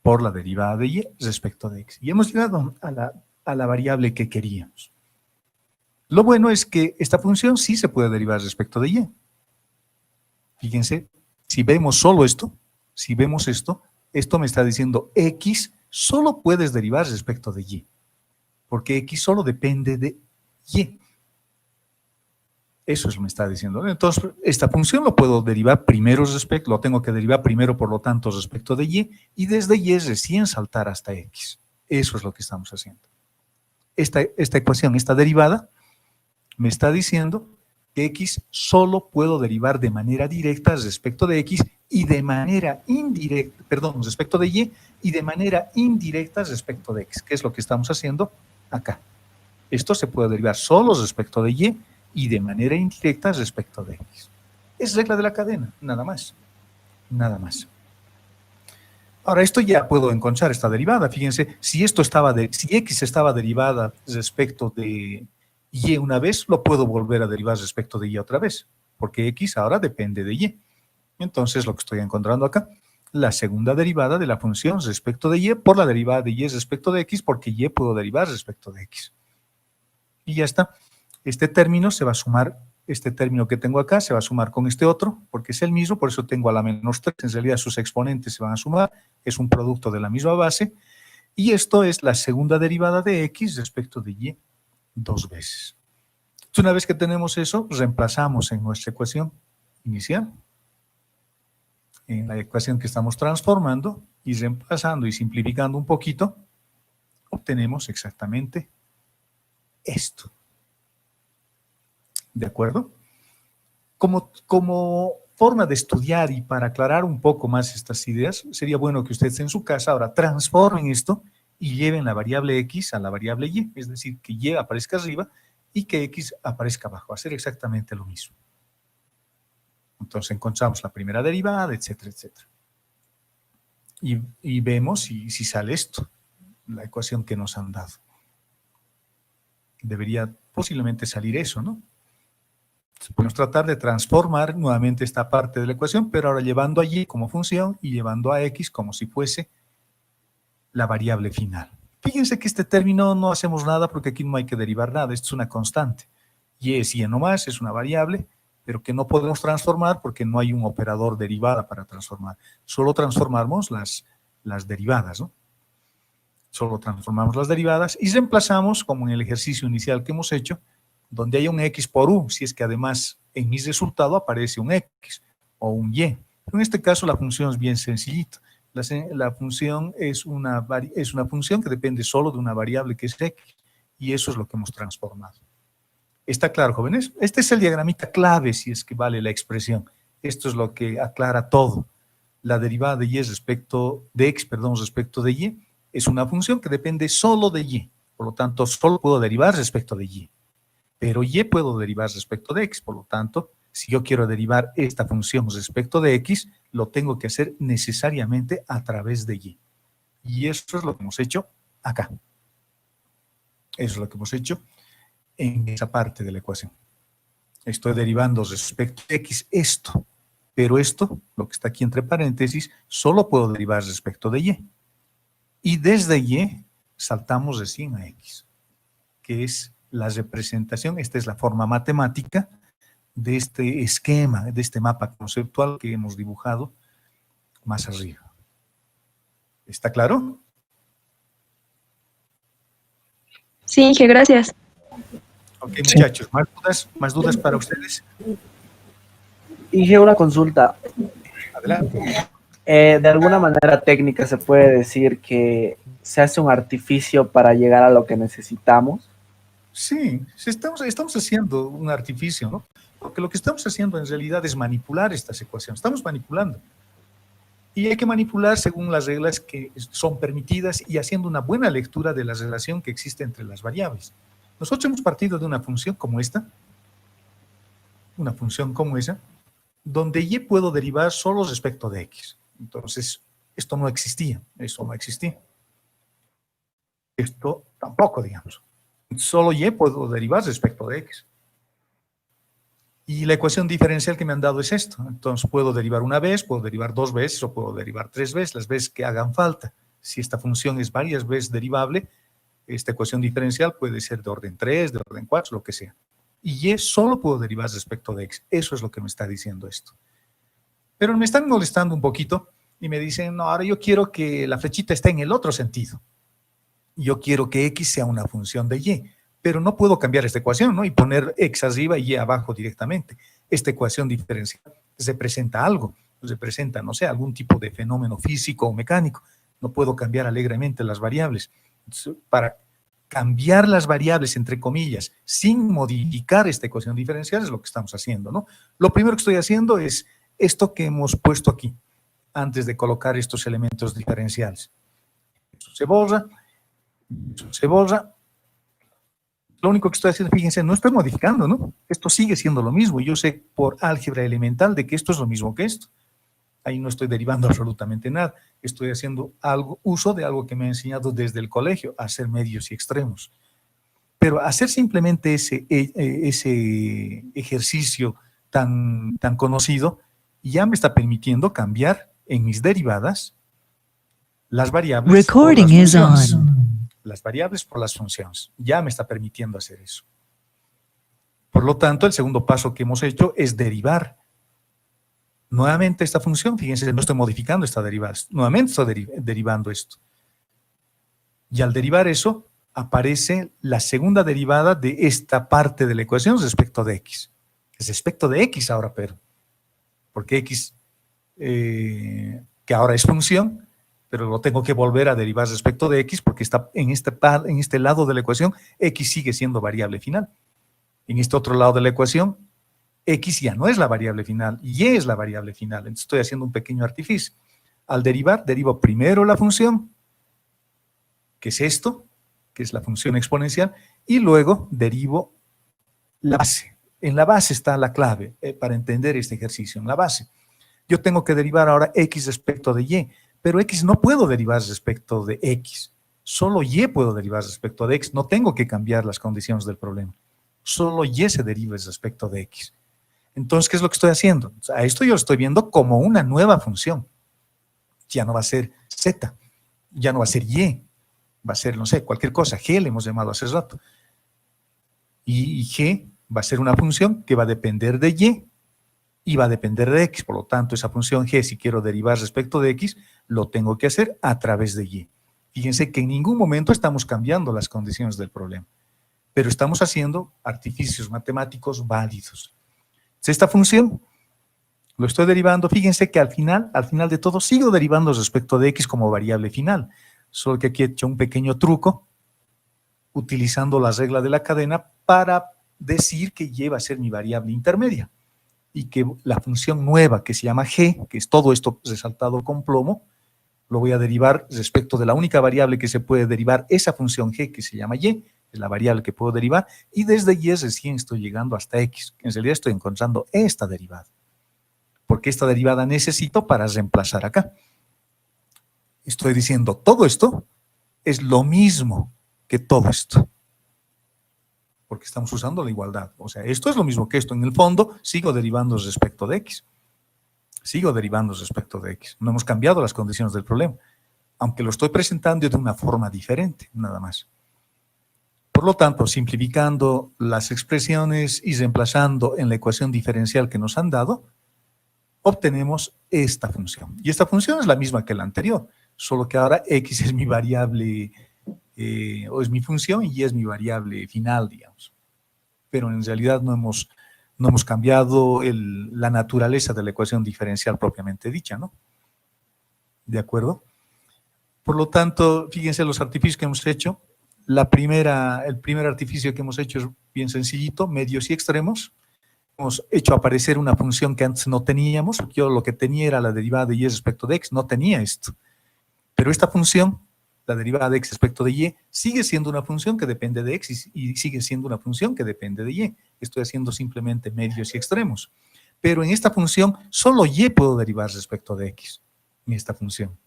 Por la derivada de y respecto de x. Y hemos llegado a la variable que queríamos. Lo bueno es que esta función sí se puede derivar respecto de y. Fíjense, si vemos solo esto, si vemos esto me está diciendo x solo puedes derivar respecto de y. Porque x solo depende de y. Eso es lo que me está diciendo. Entonces, esta función lo puedo derivar primero lo tengo que derivar primero, por lo tanto, respecto de y desde y recién saltar hasta x. Eso es lo que estamos haciendo. Esta ecuación, esta derivada, me está diciendo que x solo puedo derivar de manera directa respecto de x y de manera indirecta, perdón, respecto de y de manera indirecta respecto de x, que es lo que estamos haciendo acá. Esto se puede derivar solo respecto de y de manera indirecta respecto de x. Es regla de la cadena, nada más. Nada más. Ahora, esto ya puedo encontrar esta derivada. Fíjense, si x estaba derivada respecto de y una vez, lo puedo volver a derivar respecto de y otra vez, porque x ahora depende de y. Entonces, lo que estoy encontrando acá, la segunda derivada de la función respecto de y por la derivada de y respecto de x, porque y puedo derivar respecto de x. Y ya está. Este término se va a sumar, este término que tengo acá se va a sumar con este otro, porque es el mismo, por eso tengo a la menos 3, en realidad sus exponentes se van a sumar, es un producto de la misma base, y esto es la segunda derivada de x respecto de y dos veces. Entonces, una vez que tenemos eso, reemplazamos en nuestra ecuación inicial, en la ecuación que estamos transformando, y reemplazando y simplificando un poquito, obtenemos exactamente esto. ¿De acuerdo? Como forma de estudiar y para aclarar un poco más estas ideas, sería bueno que ustedes en su casa ahora transformen esto y lleven la variable x a la variable y, es decir, que y aparezca arriba y que x aparezca abajo, hacer exactamente lo mismo. Entonces encontramos la primera derivada, etcétera, etcétera. Y vemos si sale esto, la ecuación que nos han dado. Debería posiblemente salir eso, ¿no? Podemos tratar de transformar nuevamente esta parte de la ecuación, pero ahora llevando a y como función y llevando a x como si fuese la variable final. Fíjense que este término no hacemos nada porque aquí no hay que derivar nada, esto es una constante. Y es y nomás, es una variable, pero que no podemos transformar porque no hay un operador derivada para transformar. Solo transformamos las derivadas, ¿no? Solo transformamos las derivadas y reemplazamos, como en el ejercicio inicial que hemos hecho, donde haya un x por u, si es que además en mi resultado aparece un x o un y. Pero en este caso la función es bien sencillita. La función es una función que depende solo de una variable que es x, y eso es lo que hemos transformado. ¿Está claro, jóvenes? Este es el diagramita clave, si es que vale la expresión. Esto es lo que aclara todo. La derivada de y respecto de x, respecto de y, es una función que depende solo de y. Por lo tanto, solo puedo derivar respecto de y. Pero y puedo derivar respecto de x. Por lo tanto, si yo quiero derivar esta función respecto de x, lo tengo que hacer necesariamente a través de y. Y eso es lo que hemos hecho acá. Eso es lo que hemos hecho en esa parte de la ecuación. Estoy derivando respecto de x esto, pero esto, lo que está aquí entre paréntesis, solo puedo derivar respecto de y. Y desde y saltamos recién a x, que es la representación, esta es la forma matemática de este esquema, de este mapa conceptual que hemos dibujado más arriba. ¿Está claro? Sí, Inge, gracias. Ok, muchachos, ¿más dudas para ustedes? Dije una consulta. Adelante. De alguna manera técnica se puede decir que se hace un artificio para llegar a lo que necesitamos. Sí, estamos haciendo un artificio, ¿no? Porque lo que estamos haciendo en realidad es manipular estas ecuaciones. Estamos manipulando. Y hay que manipular según las reglas que son permitidas y haciendo una buena lectura de la relación que existe entre las variables. Nosotros hemos partido de una función como esta, donde y puedo derivar solo respecto de x. Entonces, esto no existía, eso no existía. Esto tampoco, digamos. Solo y puedo derivar respecto de x. Y la ecuación diferencial que me han dado es esto. Entonces, puedo derivar una vez, puedo derivar 2 veces o puedo derivar 3 veces, las veces que hagan falta. Si esta función es varias veces derivable, esta ecuación diferencial puede ser de orden 3, de orden 4, lo que sea. Y y solo puedo derivar respecto de x. Eso es lo que me está diciendo esto. Pero me están molestando un poquito y me dicen, no, ahora yo quiero que la flechita esté en el otro sentido. Yo quiero que x sea una función de y, pero no puedo cambiar esta ecuación, ¿no? Y poner x arriba y y abajo directamente. Esta ecuación diferencial representa algo, representa, no sé, algún tipo de fenómeno físico o mecánico. No puedo cambiar alegremente las variables. Para cambiar las variables, entre comillas, sin modificar esta ecuación diferencial es lo que estamos haciendo, ¿no? Lo primero que estoy haciendo es esto que hemos puesto aquí, antes de colocar estos elementos diferenciales. Eso se borra, eso se borra. Lo único que estoy haciendo, fíjense, no estoy modificando, ¿no? Esto sigue siendo lo mismo. Yo sé por álgebra elemental de que esto es lo mismo que esto. Ahí no estoy derivando absolutamente nada. Estoy haciendo uso de algo que me ha enseñado desde el colegio, hacer medios y extremos. Pero hacer simplemente ese ejercicio tan conocido ya me está permitiendo cambiar en mis derivadas las variables por las Recording is funciones. on. Las variables por las funciones. Ya me está permitiendo hacer eso. Por lo tanto, el segundo paso que hemos hecho es derivar nuevamente esta función. Fíjense, no estoy modificando esta derivada. Nuevamente estoy derivando esto. Y al derivar eso, aparece la segunda derivada de esta parte de la ecuación respecto de x. Es respecto de x ahora, pero. Porque x, que ahora es función, pero lo tengo que volver a derivar respecto de x porque está en este lado de la ecuación, x sigue siendo variable final. En este otro lado de la ecuación, x ya no es la variable final, y es la variable final. Entonces estoy haciendo un pequeño artificio. Al derivar, derivo primero la función, que es esto, que es la función exponencial, y luego derivo la base. En la base está la clave para entender este ejercicio, en la base. Yo tengo que derivar ahora x respecto de y, pero x no puedo derivar respecto de x. Solo y puedo derivar respecto de x. No tengo que cambiar las condiciones del problema. Solo y se deriva respecto de x. Entonces, ¿qué es lo que estoy haciendo? O sea, a esto yo lo estoy viendo como una nueva función. Ya no va a ser z, ya no va a ser y, va a ser, no sé, cualquier cosa. G le hemos llamado hace rato. Y g va a ser una función que va a depender de y va a depender de x. Por lo tanto, esa función g, si quiero derivar respecto de x, lo tengo que hacer a través de y. Fíjense que en ningún momento estamos cambiando las condiciones del problema, pero estamos haciendo artificios matemáticos válidos. Esta función lo estoy derivando, fíjense que al final de todo sigo derivando respecto de x como variable final, solo que aquí he hecho un pequeño truco utilizando la regla de la cadena para decir que y va a ser mi variable intermedia y que la función nueva que se llama g, que es todo esto resaltado con plomo, lo voy a derivar respecto de la única variable que se puede derivar, esa función g que se llama y, es la variable que puedo derivar, y desde y recién estoy llegando hasta x. En realidad estoy encontrando esta derivada, porque esta derivada necesito para reemplazar acá. Estoy diciendo, todo esto es lo mismo que todo esto, porque estamos usando la igualdad. O sea, esto es lo mismo que esto. En el fondo, sigo derivando respecto de x. Sigo derivando respecto de x. No hemos cambiado las condiciones del problema, aunque lo estoy presentando de una forma diferente, nada más. Por lo tanto, simplificando las expresiones y reemplazando en la ecuación diferencial que nos han dado, obtenemos esta función. Y esta función es la misma que la anterior, solo que ahora x es mi variable, o es mi función, y y es mi variable final, digamos. Pero en realidad no hemos cambiado la naturaleza de la ecuación diferencial propiamente dicha, ¿no? ¿De acuerdo? Por lo tanto, fíjense los artificios que hemos hecho. El primer artificio que hemos hecho es bien sencillito, medios y extremos. Hemos hecho aparecer una función que antes no teníamos. Yo lo que tenía era la derivada de y respecto de x, no tenía esto. Pero esta función, la derivada de x respecto de y, sigue siendo una función que depende de x y sigue siendo una función que depende de y. Estoy haciendo simplemente medios y extremos. Pero en esta función, solo y puedo derivar respecto de x, en esta función.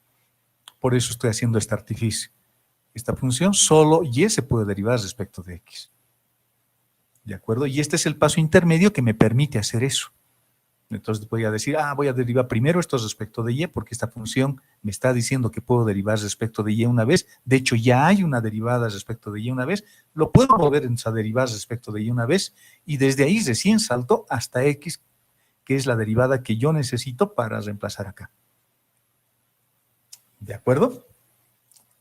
Por eso estoy haciendo este artificio. Esta función, solo y se puede derivar respecto de x. ¿De acuerdo? Y este es el paso intermedio que me permite hacer eso. Entonces voy a decir, voy a derivar primero esto respecto de y, porque esta función me está diciendo que puedo derivar respecto de y una vez. De hecho, ya hay una derivada respecto de y una vez. Lo puedo volver a derivar respecto de y una vez, y desde ahí recién salto hasta x, que es la derivada que yo necesito para reemplazar acá. ¿De acuerdo?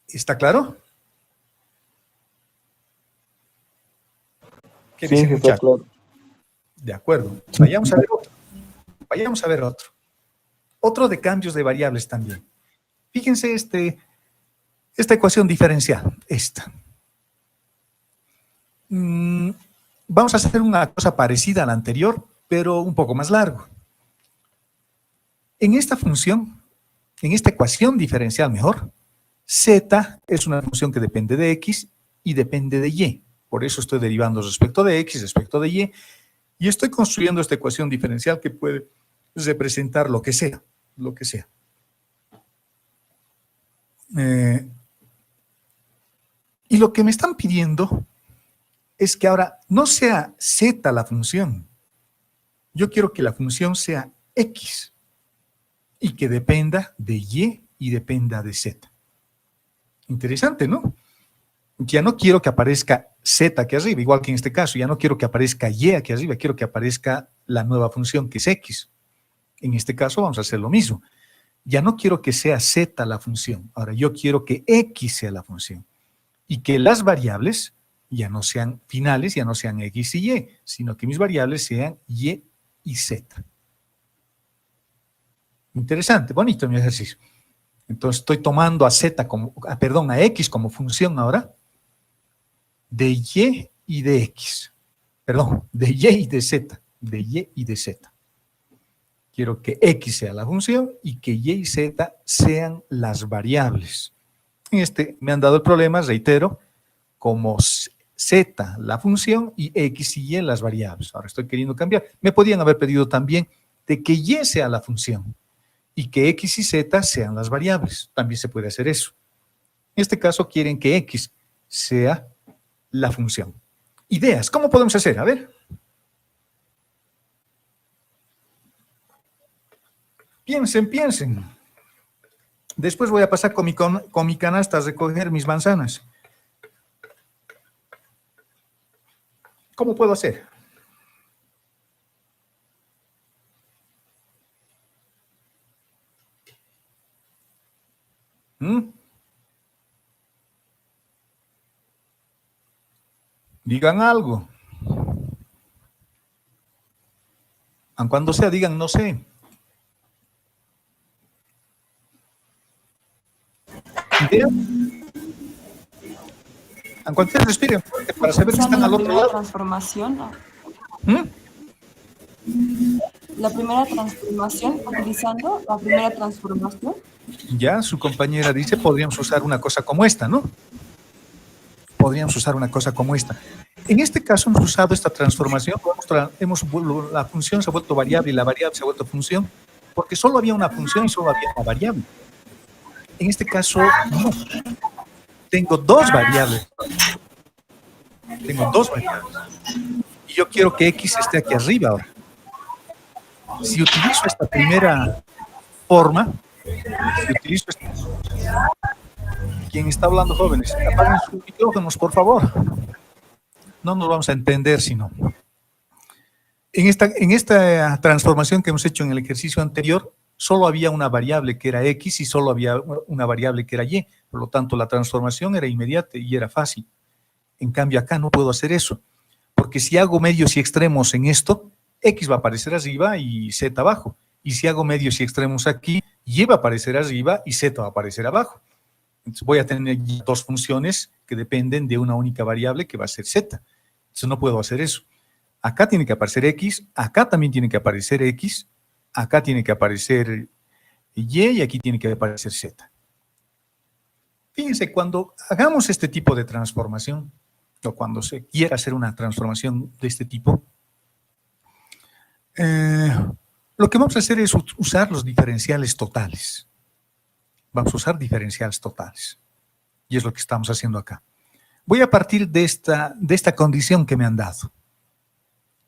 ¿Está claro? ¿Qué Sí, dicen, está muchachos? claro. De acuerdo. Vayamos a ver otro. Vayamos a ver otro. Otro de cambios de variables también. Fíjense esta ecuación diferencial, esta. Vamos a hacer una cosa parecida a la anterior, pero un poco más largo. En esta función, en esta ecuación diferencial mejor, z es una función que depende de x y depende de y. Por eso estoy derivando respecto de x, respecto de y estoy construyendo esta ecuación diferencial que puede representar lo que sea, lo que sea. Y lo que me están pidiendo es que ahora no sea z la función. Yo quiero que la función sea x y que dependa de y dependa de z. Interesante, ¿no? Ya no quiero que aparezca z aquí arriba, igual que en este caso. Ya no quiero que aparezca y aquí arriba, quiero que aparezca la nueva función que es x. En este caso vamos a hacer lo mismo. Ya no quiero que sea z la función. Ahora yo quiero que x sea la función. Y que las variables ya no sean finales, ya no sean x y y, sino que mis variables sean y z. Interesante, bonito mi ejercicio. Entonces estoy tomando a x como función ahora de y de x. Perdón, de y de z. De y y de z. Quiero que x sea la función y que y y z sean las variables. En me han dado el problema, reitero, como z la función y x y y las variables. Ahora estoy queriendo cambiar. Me podían haber pedido también de que y sea la función y que x y z sean las variables. También se puede hacer eso. En este caso quieren que x sea la función. Ideas, ¿cómo podemos hacer? A ver. Piensen. Después voy a pasar con mi canasta a recoger mis manzanas. ¿Cómo puedo hacer? Digan algo. Aun cuando sea, digan no sé. ¿Idea? Aun cuando sea, respiren fuerte para saber que están al otro lado. Transformación, ¿no? ¿Mm? La primera transformación, utilizando la primera transformación. Ya, su compañera dice, podríamos usar una cosa como esta, ¿no? Podríamos usar una cosa como esta. En este caso hemos usado esta transformación, la función se ha vuelto variable y la variable se ha vuelto función, porque solo había una función y solo había una variable. En este caso, no. Tengo dos variables. Y yo quiero que X esté aquí arriba ahora. Si utilizo esta primera forma, ¿Quién está hablando, jóvenes? Apaguen sus micrófonos, por favor. No nos vamos a entender si no. En esta transformación que hemos hecho en el ejercicio anterior, solo había una variable que era X y solo había una variable que era Y. Por lo tanto, la transformación era inmediata y era fácil. En cambio, acá no puedo hacer eso. Porque si hago medios y extremos en esto, X va a aparecer arriba y Z abajo. Y si hago medios y extremos aquí, Y va a aparecer arriba y Z va a aparecer abajo. Entonces voy a tener dos funciones que dependen de una única variable que va a ser Z. Entonces no puedo hacer eso. Acá tiene que aparecer X, acá también tiene que aparecer X, acá tiene que aparecer Y aquí tiene que aparecer Z. Fíjense, cuando hagamos este tipo de transformación, o cuando se quiera hacer una transformación de este tipo, lo que vamos a hacer es usar los diferenciales totales. Vamos a usar diferenciales totales. Y es lo que estamos haciendo acá. Voy a partir de esta condición que me han dado.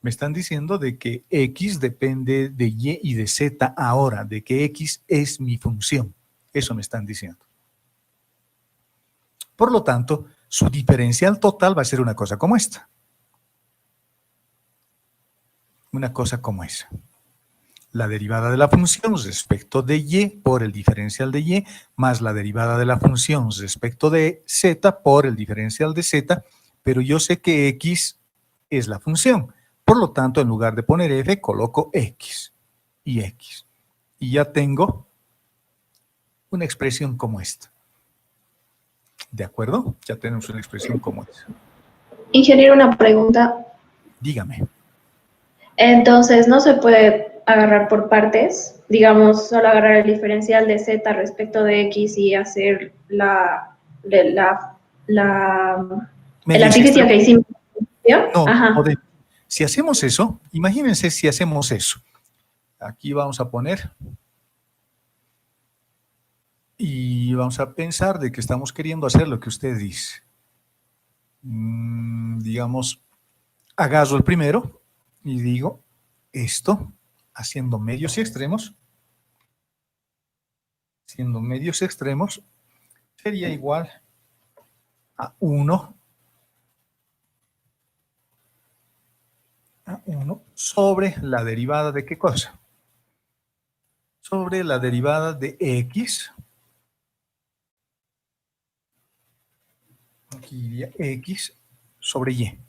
Me están diciendo de que X depende de Y y de Z ahora, de que X es mi función. Eso me están diciendo. Por lo tanto, su diferencial total va a ser una cosa como esta. Una cosa como esa. La derivada de la función respecto de Y por el diferencial de Y, más la derivada de la función respecto de Z por el diferencial de Z, pero yo sé que X es la función. Por lo tanto, en lugar de poner F, coloco X y X. Y ya tengo una expresión como esta. ¿De acuerdo? Ya tenemos una expresión como esta. Ingeniero, una pregunta. Dígame. Entonces, ¿no se puede agarrar por partes? Digamos, solo agarrar el diferencial de Z respecto de X y hacer el artificio que hicimos. No, Ajá. si hacemos eso, imagínense si hacemos eso. Aquí vamos a poner y vamos a pensar de que estamos queriendo hacer lo que usted dice. Digamos, agarro el primero y digo esto, haciendo medios y extremos. Haciendo medios extremos sería igual a 1 sobre la derivada de ¿qué cosa? Sobre la derivada de X. Aquí iría X sobre Y.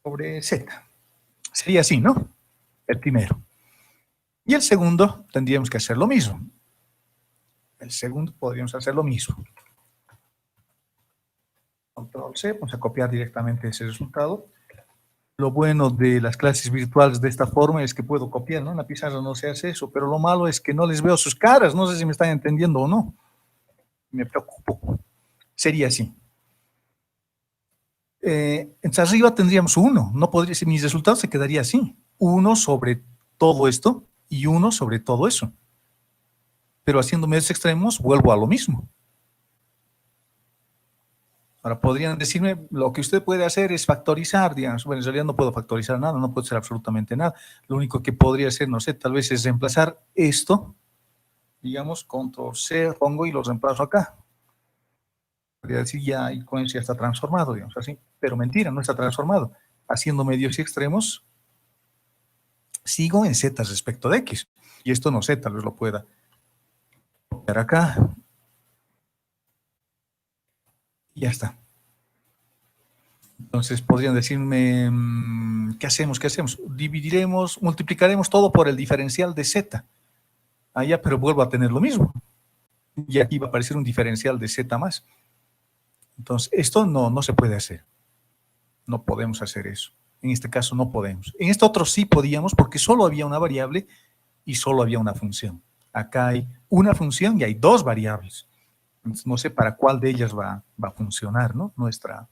Sobre Z. Sería así, ¿no? El primero. Y el segundo tendríamos que hacer lo mismo. El segundo podríamos hacer lo mismo. Control C, vamos a copiar directamente ese resultado. Lo bueno de las clases virtuales de esta forma es que puedo copiar, ¿no? En la pizarra no se hace eso, pero lo malo es que no les veo sus caras. No sé si me están entendiendo o no. Me preocupo. Sería así. Entonces arriba tendríamos 1. No podría ser, mis resultados se quedaría así. 1 sobre todo esto y 1 sobre todo eso. Pero haciendo medios extremos vuelvo a lo mismo. Ahora podrían decirme, lo que usted puede hacer es factorizar, digamos. Bueno, en realidad no puedo factorizar nada, no puedo hacer absolutamente nada. Lo único que podría hacer, no sé, tal vez es reemplazar esto, digamos, control C, pongo y lo reemplazo acá. Podría decir ya, y con eso ya está transformado, digamos así. Pero mentira, no está transformado. Haciendo medios y extremos, sigo en Z respecto de X. Y esto no sé, tal vez lo pueda copiar acá. Y ya está. Entonces podrían decirme, ¿qué hacemos? ¿Qué hacemos? Dividiremos, multiplicaremos todo por el diferencial de z. Allá, pero vuelvo a tener lo mismo. Y aquí va a aparecer un diferencial de z más. Entonces, esto no se puede hacer. No podemos hacer eso. En este caso no podemos. En este otro sí podíamos porque solo había una variable y solo había una función. Acá hay una función y hay dos variables. Entonces, no sé para cuál de ellas va a funcionar, ¿no? Nuestra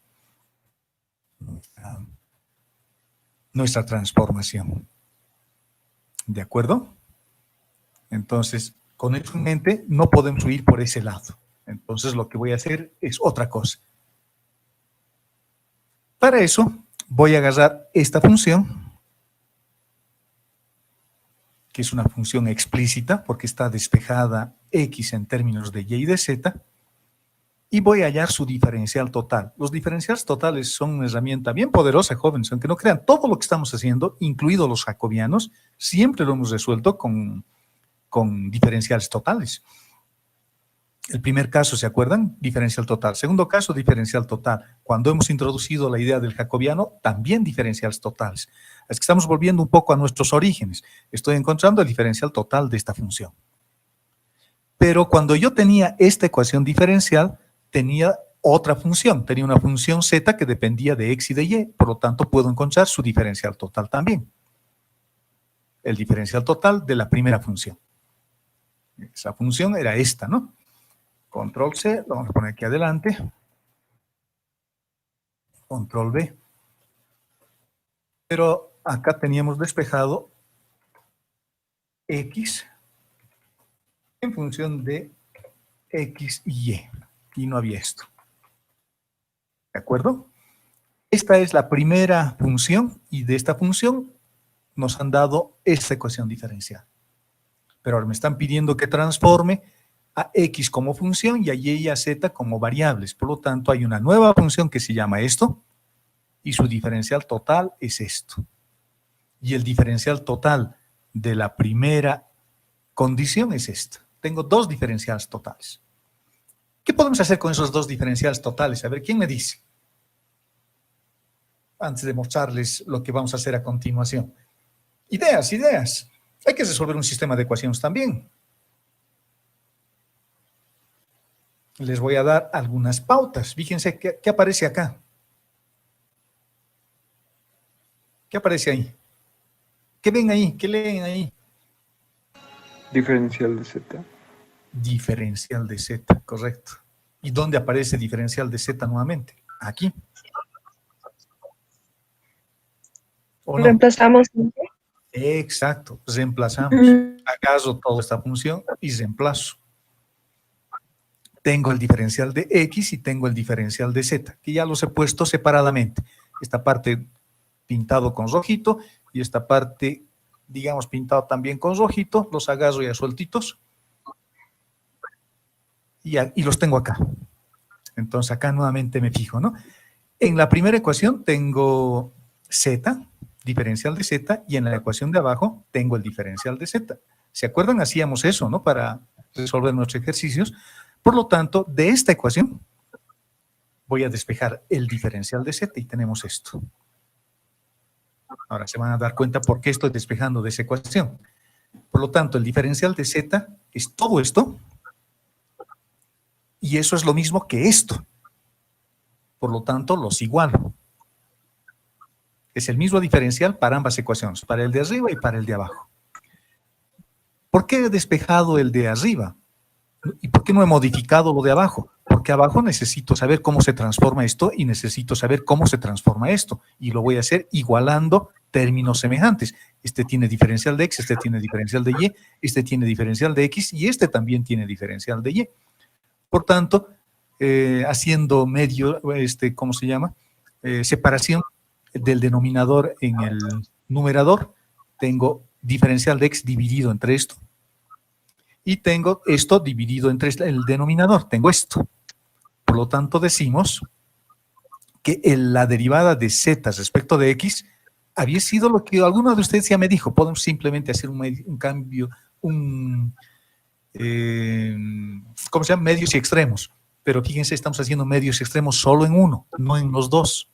transformación. ¿De acuerdo? Entonces, con eso en mente, no podemos ir por ese lado. Entonces, lo que voy a hacer es otra cosa. Para eso, voy a agarrar esta función, que es una función explícita, porque está despejada x en términos de y y de z, y voy a hallar su diferencial total. Los diferenciales totales son una herramienta bien poderosa, jóvenes, aunque no crean, todo lo que estamos haciendo, incluidos los jacobianos, siempre lo hemos resuelto con diferenciales totales. El primer caso, ¿se acuerdan? Diferencial total. Segundo caso, diferencial total. Cuando hemos introducido la idea del jacobiano, también diferenciales totales. Es que estamos volviendo un poco a nuestros orígenes. Estoy encontrando el diferencial total de esta función. Pero cuando yo tenía esta ecuación diferencial, tenía otra función. Tenía una función z que dependía de x y de y. Por lo tanto, puedo encontrar su diferencial total también. El diferencial total de la primera función. Esa función era esta, ¿no? Control C, lo vamos a poner aquí adelante. Control V. Pero acá teníamos despejado X en función de X y Y. Y no había esto. ¿De acuerdo? Esta es la primera función y de esta función nos han dado esta ecuación diferencial. Pero ahora me están pidiendo que transforme a x como función y a y y a z como variables. Por lo tanto, hay una nueva función que se llama esto y su diferencial total es esto. Y el diferencial total de la primera condición es esto. Tengo dos diferenciales totales. ¿Qué podemos hacer con esos dos diferenciales totales? A ver, ¿quién me dice? Antes de mostrarles lo que vamos a hacer a continuación. Ideas, ideas. Hay que resolver un sistema de ecuaciones también. Les voy a dar algunas pautas. Fíjense qué aparece acá. ¿Qué aparece ahí? ¿Qué ven ahí? ¿Qué leen ahí? Diferencial de z. Diferencial de z, correcto. ¿Y dónde aparece diferencial de z nuevamente? Aquí. ¿O no? Reemplazamos. Exacto, reemplazamos. Agarro toda esta función y reemplazo. Tengo el diferencial de x y tengo el diferencial de z, que ya los he puesto separadamente. Esta parte pintado con rojito y esta parte, digamos, pintado también con rojito. Los agarro ya sueltitos. Y los tengo acá. Entonces acá nuevamente me fijo, ¿no? En la primera ecuación tengo z, diferencial de z, y en la ecuación de abajo tengo el diferencial de z. ¿Se acuerdan? Hacíamos eso, ¿no? Para resolver nuestros ejercicios. Por lo tanto, de esta ecuación voy a despejar el diferencial de z y tenemos esto. Ahora se van a dar cuenta por qué estoy despejando de esa ecuación. Por lo tanto, el diferencial de z es todo esto. Y eso es lo mismo que esto. Por lo tanto, los igualo. Es el mismo diferencial para ambas ecuaciones, para el de arriba y para el de abajo. ¿Por qué he despejado el de arriba? ¿Y por qué no he modificado lo de abajo? Porque abajo necesito saber cómo se transforma esto y necesito saber cómo se transforma esto. Y lo voy a hacer igualando términos semejantes. Este tiene diferencial de x, este tiene diferencial de y, este tiene diferencial de x y este también tiene diferencial de y. Por tanto, haciendo medio, ¿cómo se llama? Separación del denominador en el numerador, tengo diferencial de x dividido entre esto. Y tengo esto dividido entre el denominador, tengo esto. Por lo tanto, decimos que la derivada de z respecto de x había sido lo que alguno de ustedes ya me dijo. Podemos simplemente hacer un cambio, ¿cómo se llama? Medios y extremos. Pero fíjense, estamos haciendo medios y extremos solo en uno, no en los dos.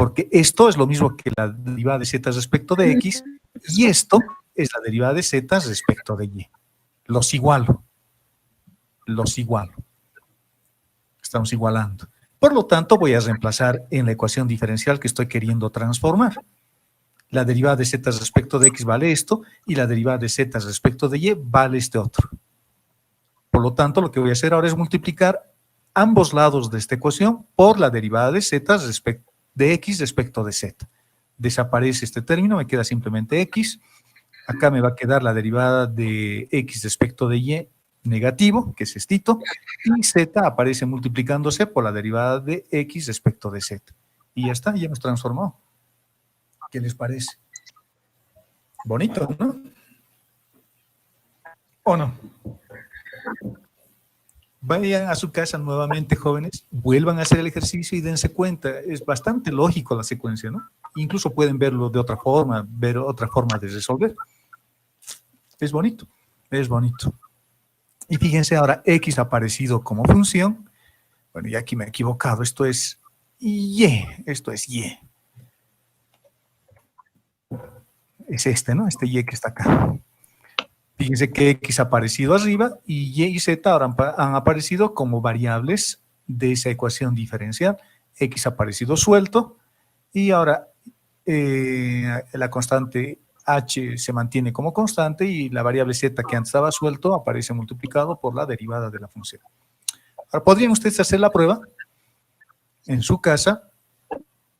porque esto es lo mismo que la derivada de z respecto de x, y esto es la derivada de z respecto de y. Los igualo. Estamos igualando. Por lo tanto, voy a reemplazar en la ecuación diferencial que estoy queriendo transformar. La derivada de z respecto de x vale esto, y la derivada de z respecto de y vale este otro. Por lo tanto, lo que voy a hacer ahora es multiplicar ambos lados de esta ecuación por la derivada de z de x respecto de z. Desaparece este término, me queda simplemente x. Acá me va a quedar la derivada de x respecto de y negativo, que es estito, y z aparece multiplicándose por la derivada de x respecto de z. Y ya está, ya hemos transformado. ¿Qué les parece? Bonito, ¿no? ¿O no? Vayan a su casa nuevamente, jóvenes, vuelvan a hacer el ejercicio y dense cuenta. Es bastante lógico la secuencia, ¿no? Incluso pueden verlo de otra forma, ver otra forma de resolver. Es bonito, es bonito. Y fíjense ahora, x ha aparecido como función. Bueno, y aquí me he equivocado, esto es y, esto es y. Es este, ¿no? Este y que está acá. Fíjense que x ha aparecido arriba y y z ahora han aparecido como variables de esa ecuación diferencial. X ha aparecido suelto y ahora la constante h se mantiene como constante y la variable z que antes estaba suelto aparece multiplicado por la derivada de la función. Ahora, ¿podrían ustedes hacer la prueba en su casa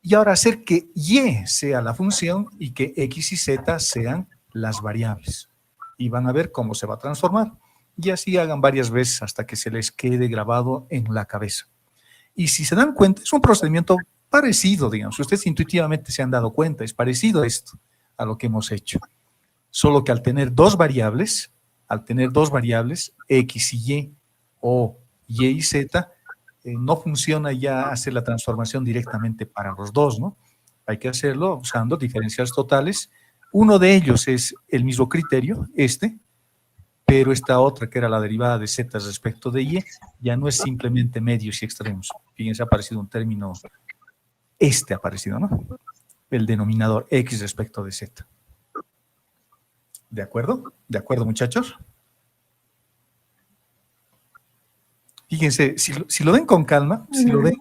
y ahora hacer que y sea la función y que x y z sean las variables? Y van a ver cómo se va a transformar. Y así hagan varias veces hasta que se les quede grabado en la cabeza. Y si se dan cuenta, es un procedimiento parecido, digamos. Ustedes intuitivamente se han dado cuenta, es parecido a esto, a lo que hemos hecho. Solo que al tener dos variables, x y y, o y y z, no funciona ya hacer la transformación directamente para los dos, ¿no? Hay que hacerlo usando diferenciales totales. Uno de ellos es el mismo criterio, pero esta otra, que era la derivada de z respecto de y, ya no es simplemente medios y extremos. Fíjense, ha aparecido un término, ha aparecido, ¿no? El denominador x respecto de z. ¿De acuerdo? ¿De acuerdo, muchachos? Fíjense, si lo ven con calma, si lo ven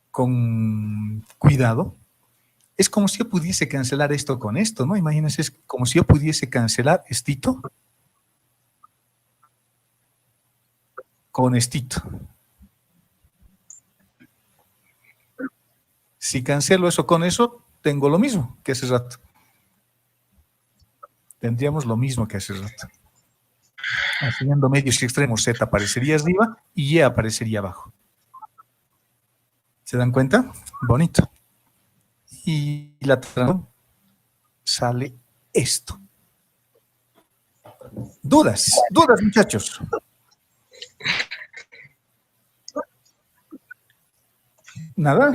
con cuidado, es como si yo pudiese cancelar esto con esto, ¿no? Imagínense, es como si yo pudiese cancelar estito con estito. Si cancelo eso con eso, tengo lo mismo que hace rato. Tendríamos lo mismo que hace rato. Haciendo medios y extremos, z aparecería arriba y y aparecería abajo. ¿Se dan cuenta? Bonito. Y la transformación sale esto. ¿Dudas? ¿Dudas, muchachos? ¿Nada?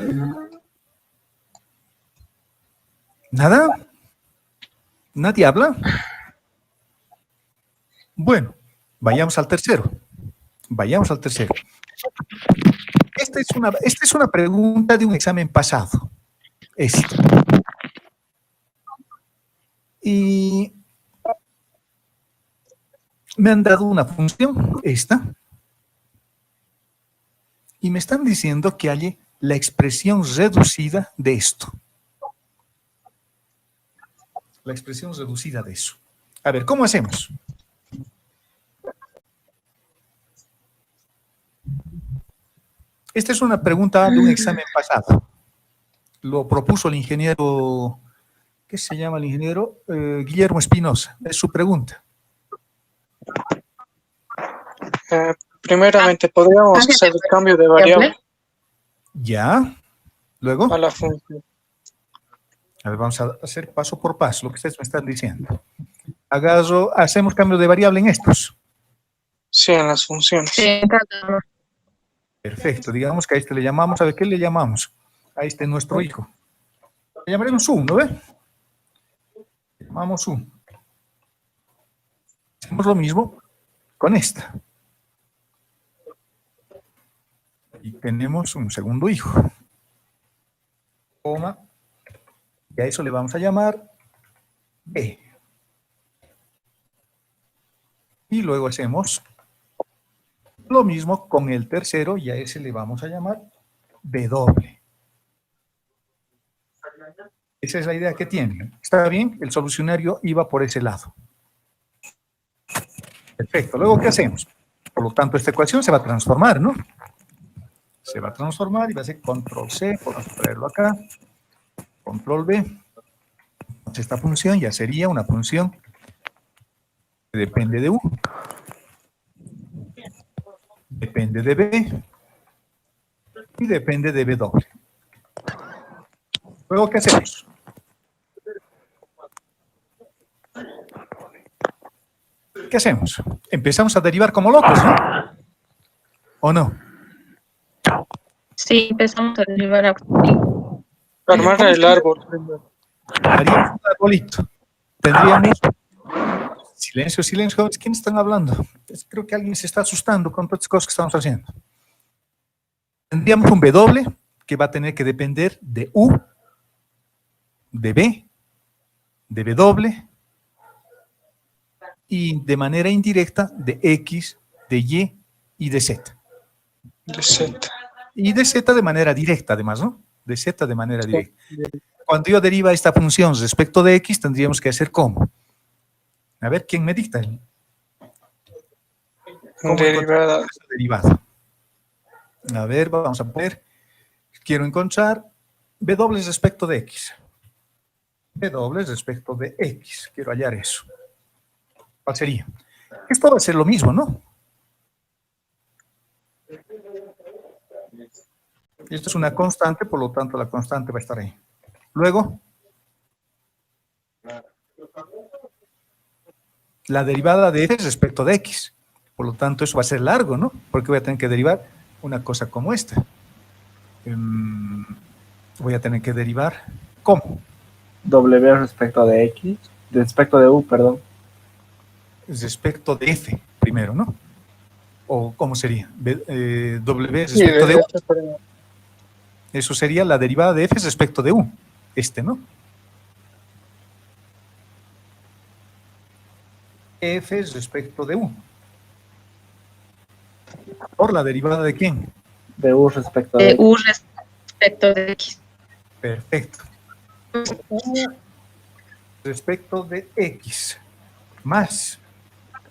¿Nada? ¿Nadie habla? Bueno, vayamos al tercero. Vayamos al tercero. Esta es una pregunta de un examen pasado. Esto. Y me han dado una función, esta, y me están diciendo que halle la expresión reducida de esto. La expresión reducida de eso. A ver, ¿cómo hacemos? Esta es una pregunta de un examen pasado. Lo propuso el ingeniero, ¿qué se llama el ingeniero? Guillermo Espinosa. Es su pregunta. Primeramente, ¿podríamos hacer el cambio de variable Ya. Luego. a la función? A ver, vamos a hacer paso por paso lo que ustedes me están diciendo. Hacemos cambio de variable en estos. Sí, en las funciones. Sí, Perfecto. Digamos que a este le llamamos, ¿sabe qué le llamamos? A este nuestro hijo. Le llamaremos U, ¿no ve? Llamamos U. Hacemos lo mismo con esta. Y tenemos un segundo hijo. coma, y a eso le vamos a llamar B. Y luego hacemos lo mismo con el tercero, y a ese le vamos a llamar W. Esa es la idea que tienen. ¿Está bien? El solucionario iba por ese lado. Perfecto. Luego, ¿qué hacemos? Por lo tanto, esta ecuación se va a transformar, ¿no? Se va a transformar y va a ser control C, podemos traerlo acá, control B. Entonces, esta función ya sería una función que depende de U, depende de B y depende de W. Luego, ¿qué hacemos? ¿Qué hacemos? Empezamos a derivar como locos, ¿no? ¿O no? Sí, empezamos a derivar a... Armar el árbol primero. Haríamos un arbolito. Tendríamos... Silencio, silencio. ¿Quiénes están hablando? Creo que alguien se está asustando con todas las cosas que estamos haciendo. Tendríamos un W que va a tener que depender de U, de B, de W y de manera indirecta de X, de Y y de Z. De Z. Y de Z de manera directa, además, ¿no? De Z de manera directa. Cuando yo deriva esta función respecto de X, tendríamos que hacer ¿cómo? A ver, ¿quién me dicta? ¿Cómo Derivada. encontrar esa derivada? A ver, vamos a poner, quiero encontrar W respecto de X. W respecto de X, quiero hallar eso. ¿Cuál sería? Esto va a ser lo mismo, ¿no? Esto es una constante, por lo tanto la constante va a estar ahí. Luego, la derivada de f respecto de x. Por lo tanto, eso va a ser largo, ¿no? Porque voy a tener que derivar una cosa como esta. Voy a tener que derivar, ¿cómo? W respecto de X, respecto de U, perdón. Respecto de f, primero, ¿no? ¿O cómo sería? W Sí, respecto de U. F primero. Eso sería la derivada de f respecto de U. ¿No? F respecto de U. ¿Por la derivada de quién? De U respecto de De X. U respecto de X. Perfecto. U respecto de X. Más.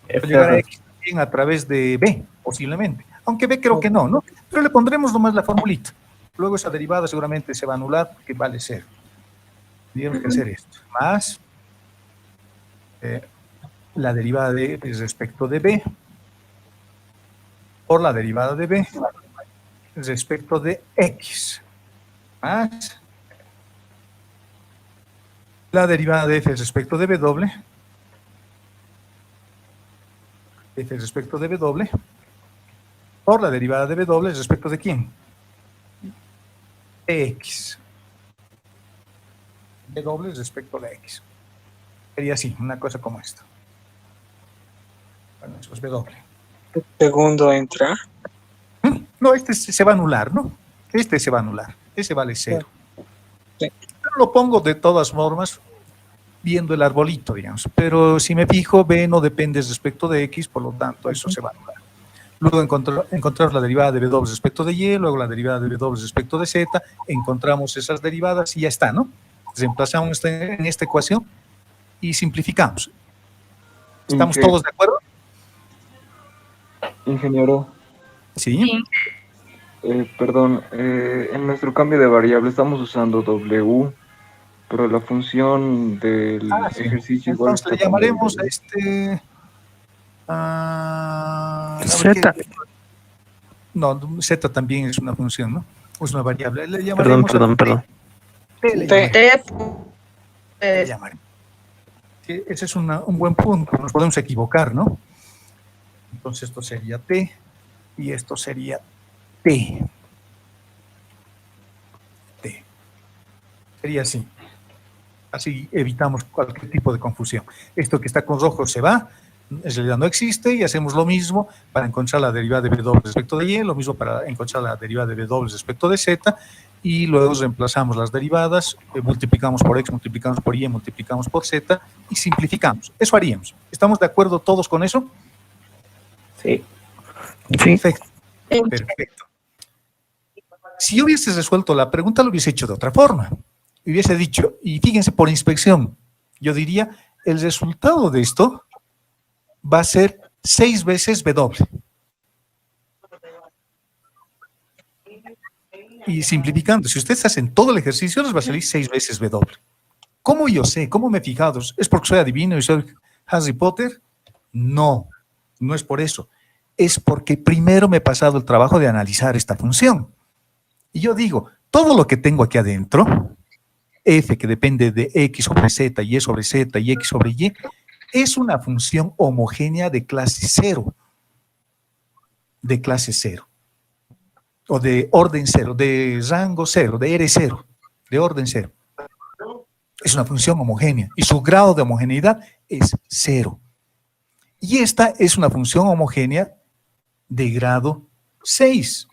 F Llegar a X también a través de B, posiblemente. Aunque B creo que no, ¿no? Pero le pondremos nomás la formulita. Luego esa derivada seguramente se va a anular porque vale 0. Tendríamos que hacer esto. Más la derivada de F respecto de B por la derivada de B respecto de X. Más la derivada de F respecto de W. F respecto de W por la derivada de W respecto de quién? De X. W respecto de X. Sería así, una cosa como esto. Bueno, eso es W. Segundo entra. No, este se va a anular, ¿no? Este se va a anular. Ese vale 0. Sí. Pero lo pongo de todas formas viendo el arbolito, digamos. Pero si me fijo, B no depende respecto de X, por lo tanto, eso se va a anular. Luego encontrar la derivada de W respecto de Y, luego la derivada de W respecto de Z, encontramos esas derivadas y ya está, ¿no? Reemplazamos en esta ecuación y simplificamos. ¿Estamos todos de acuerdo? Ingeniero, Sí. perdón, en nuestro cambio de variable estamos usando W, pero la función del Sí. ejercicio igual Entonces le está llamaremos como a este... Z. No, Z también es una función, ¿no? Es una variable. Le llamaremos Perdón. T le T. llamaremos. Sí, ese es un buen punto. Nos podemos equivocar, ¿no? Entonces esto sería T y esto sería T. T. Sería así. Así evitamos cualquier tipo de confusión. Esto que está con rojo se va, en realidad no existe y hacemos lo mismo para encontrar la derivada de W respecto de Y, lo mismo para encontrar la derivada de W respecto de Z, y luego reemplazamos las derivadas, multiplicamos por X, multiplicamos por Y, multiplicamos por Z y simplificamos. Eso haríamos. ¿Estamos de acuerdo todos con eso? Sí. Perfecto. Perfecto. Si yo hubiese resuelto la pregunta, lo hubiese hecho de otra forma. Hubiese dicho, y fíjense, por inspección, yo diría, el resultado de esto va a ser 6 veces W. Y simplificando, si ustedes hacen todo el ejercicio, les va a salir 6 veces W. ¿Cómo yo sé? ¿Cómo me he fijado? ¿Es porque soy adivino y soy Harry Potter? No, no es por eso. Es porque primero me he pasado el trabajo de analizar esta función. Y yo digo, todo lo que tengo aquí adentro, f que depende de x sobre z, y sobre z, y x sobre y, es una función homogénea de clase 0. De clase 0. O de orden 0, de rango 0, de R0, de orden 0. Es una función homogénea y su grado de homogeneidad es 0. Y esta es una función homogénea de grado 6.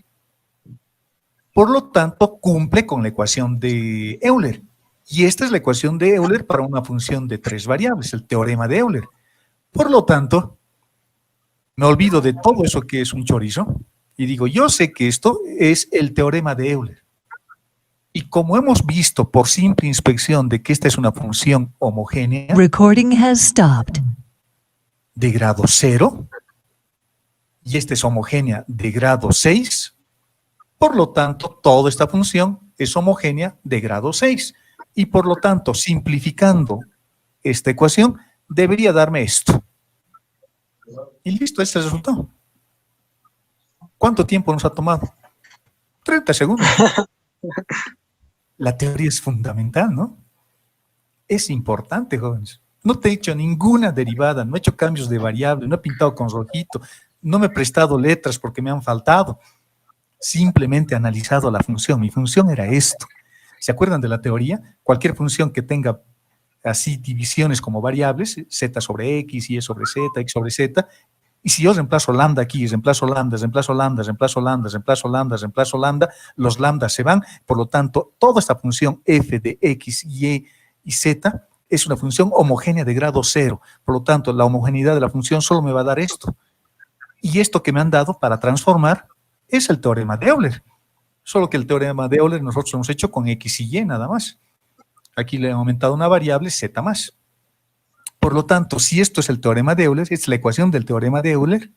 Por lo tanto, cumple con la ecuación de Euler. Y esta es la ecuación de Euler para una función de 3 variables, el teorema de Euler. Por lo tanto, me olvido de todo eso que es un chorizo y digo, yo sé que esto es el teorema de Euler. Y como hemos visto por simple inspección de que esta es una función homogénea Recording has stopped. de grado 0 y esta es homogénea de grado 6, por lo tanto, toda esta función es homogénea de grado 6. Y por lo tanto, simplificando esta ecuación, debería darme esto. Y listo, este es el resultado. ¿Cuánto tiempo nos ha tomado? 30 segundos. La teoría es fundamental, ¿no? Es importante, jóvenes. No te he hecho ninguna derivada, no he hecho cambios de variable, no he pintado con rojito, no me he prestado letras porque me han faltado. Simplemente he analizado la función. Mi función era esto. ¿Se acuerdan de la teoría? Cualquier función que tenga así divisiones como variables, z sobre x, y sobre z, x sobre z, y si yo reemplazo lambda aquí, reemplazo lambda, reemplazo lambda, reemplazo lambda, reemplazo lambda, reemplazo lambda, los lambdas se van, por lo tanto, toda esta función f de x, y z es una función homogénea de grado 0, por lo tanto, la homogeneidad de la función solo me va a dar esto. Y esto que me han dado para transformar es el teorema de Euler. Solo que el teorema de Euler nosotros lo hemos hecho con x y y nada más. Aquí le he aumentado una variable z más. Por lo tanto, si esto es el teorema de Euler, es la ecuación del teorema de Euler,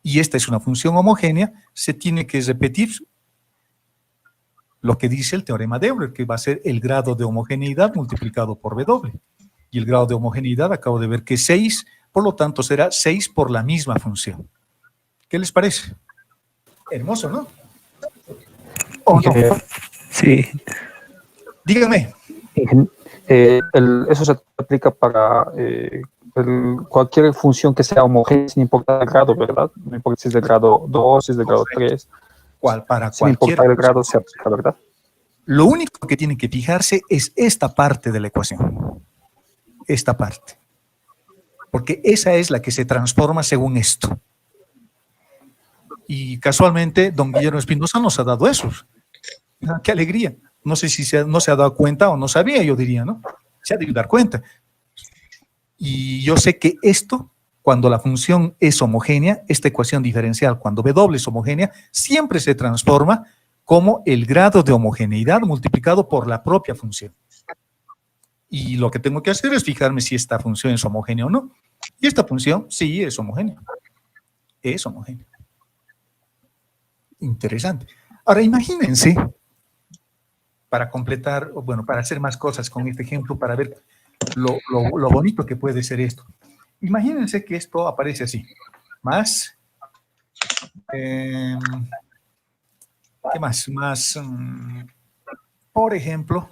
y esta es una función homogénea, se tiene que repetir lo que dice el teorema de Euler, que va a ser el grado de homogeneidad multiplicado por W. Y el grado de homogeneidad acabo de ver que es 6, por lo tanto será 6 por la misma función. ¿Qué les parece? Hermoso, ¿no? ¿O no? Sí. Díganme. Eso se aplica para cualquier función que sea homogénea sin importar el grado, ¿verdad? No importa si es de grado 2, si es de grado 3. Para sin importar el grado se aplica, ¿verdad? Lo único que tienen que fijarse es esta parte de la ecuación. Esta parte. Porque esa es la que se transforma según esto. Y casualmente, don Guillermo Espinosa nos ha dado eso. ¡Qué alegría! No sé si no se ha dado cuenta o no sabía, yo diría, ¿no? Se ha de dar cuenta. Y yo sé que esto, cuando la función es homogénea, esta ecuación diferencial, cuando W es homogénea, siempre se transforma como el grado de homogeneidad multiplicado por la propia función. Y lo que tengo que hacer es fijarme si esta función es homogénea o no. Y esta función sí es homogénea. Es homogénea. Interesante. Ahora imagínense, para completar, bueno, para hacer más cosas con este ejemplo, para ver lo bonito que puede ser esto. Imagínense que esto aparece así. Más, ¿qué más? Por ejemplo,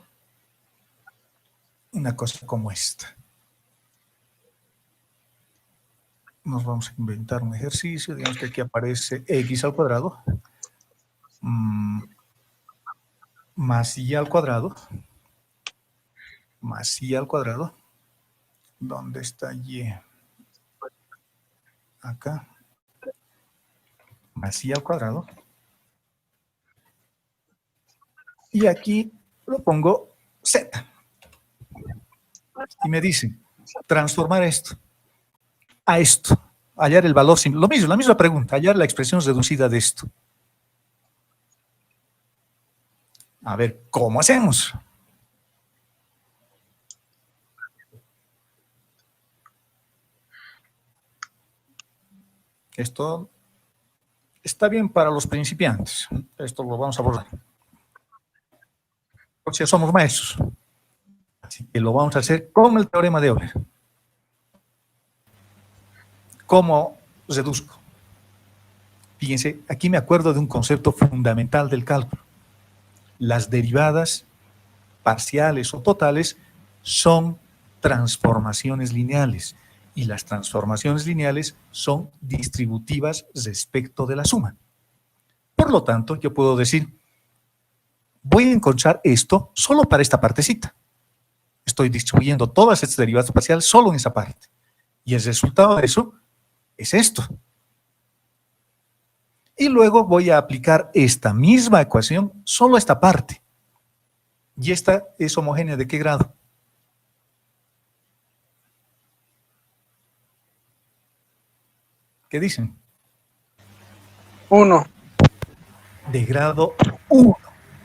una cosa como esta. Nos vamos a inventar un ejercicio, digamos que aquí aparece x al cuadrado, más y al cuadrado, más y al cuadrado. ¿Dónde está y? acá, más y al cuadrado. Y aquí lo pongo z. Y me dice, transformar esto a esto, hallar el valor simple. Lo mismo, la misma pregunta, hallar la expresión reducida de esto. A ver, ¿cómo hacemos? Esto está bien para los principiantes. Esto lo vamos a borrar. Porque ya somos maestros. Así que lo vamos a hacer con el teorema de Euler. ¿Cómo reduzco? Fíjense, aquí me acuerdo de un concepto fundamental del cálculo. Las derivadas parciales o totales son transformaciones lineales y las transformaciones lineales son distributivas respecto de la suma. Por lo tanto, yo puedo decir, voy a encontrar esto solo para esta partecita. Estoy distribuyendo todas estas derivadas parciales solo en esa parte. Y el resultado de eso es esto. Y luego voy a aplicar esta misma ecuación solo a esta parte. ¿Y esta es homogénea de qué grado? ¿Qué dicen? 1. De grado 1.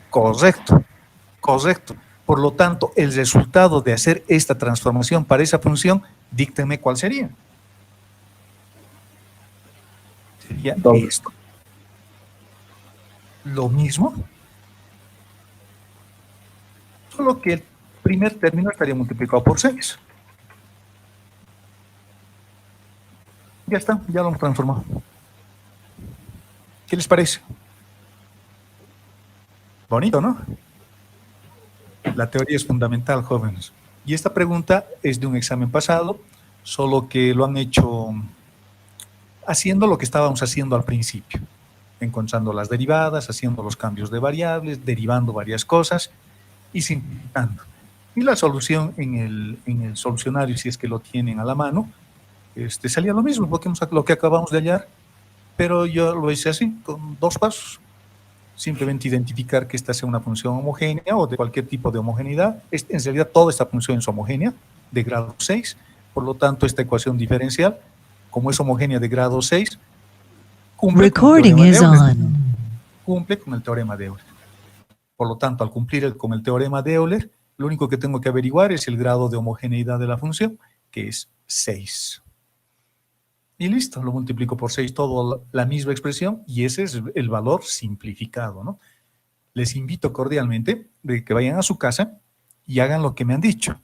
Correcto, correcto. Por lo tanto, el resultado de hacer esta transformación para esa función, díctenme cuál sería. Sería esto. Lo mismo, solo que el primer término estaría multiplicado por 6. Ya está, ya lo hemos transformado. ¿Qué les parece? Bonito, ¿no? La teoría es fundamental, jóvenes. Y esta pregunta es de un examen pasado, solo que lo han hecho haciendo lo que estábamos haciendo al principio. Encontrando las derivadas, haciendo los cambios de variables, derivando varias cosas y simplificando. Y la solución en el solucionario, si es que lo tienen a la mano, salía lo mismo, lo que acabamos de hallar, pero yo lo hice así, con 2 pasos. Simplemente identificar que esta sea una función homogénea o de cualquier tipo de homogeneidad. En realidad toda esta función es homogénea, de grado 6, por lo tanto esta ecuación diferencial, como es homogénea de grado 6, cumple con el teorema de Euler. Cumple con el teorema de Euler. Por lo tanto, al cumplir con el teorema de Euler, lo único que tengo que averiguar es el grado de homogeneidad de la función, que es 6. Y listo, lo multiplico por 6, toda la misma expresión, y ese es el valor simplificado, ¿no? Les invito cordialmente de que vayan a su casa y hagan lo que me han dicho.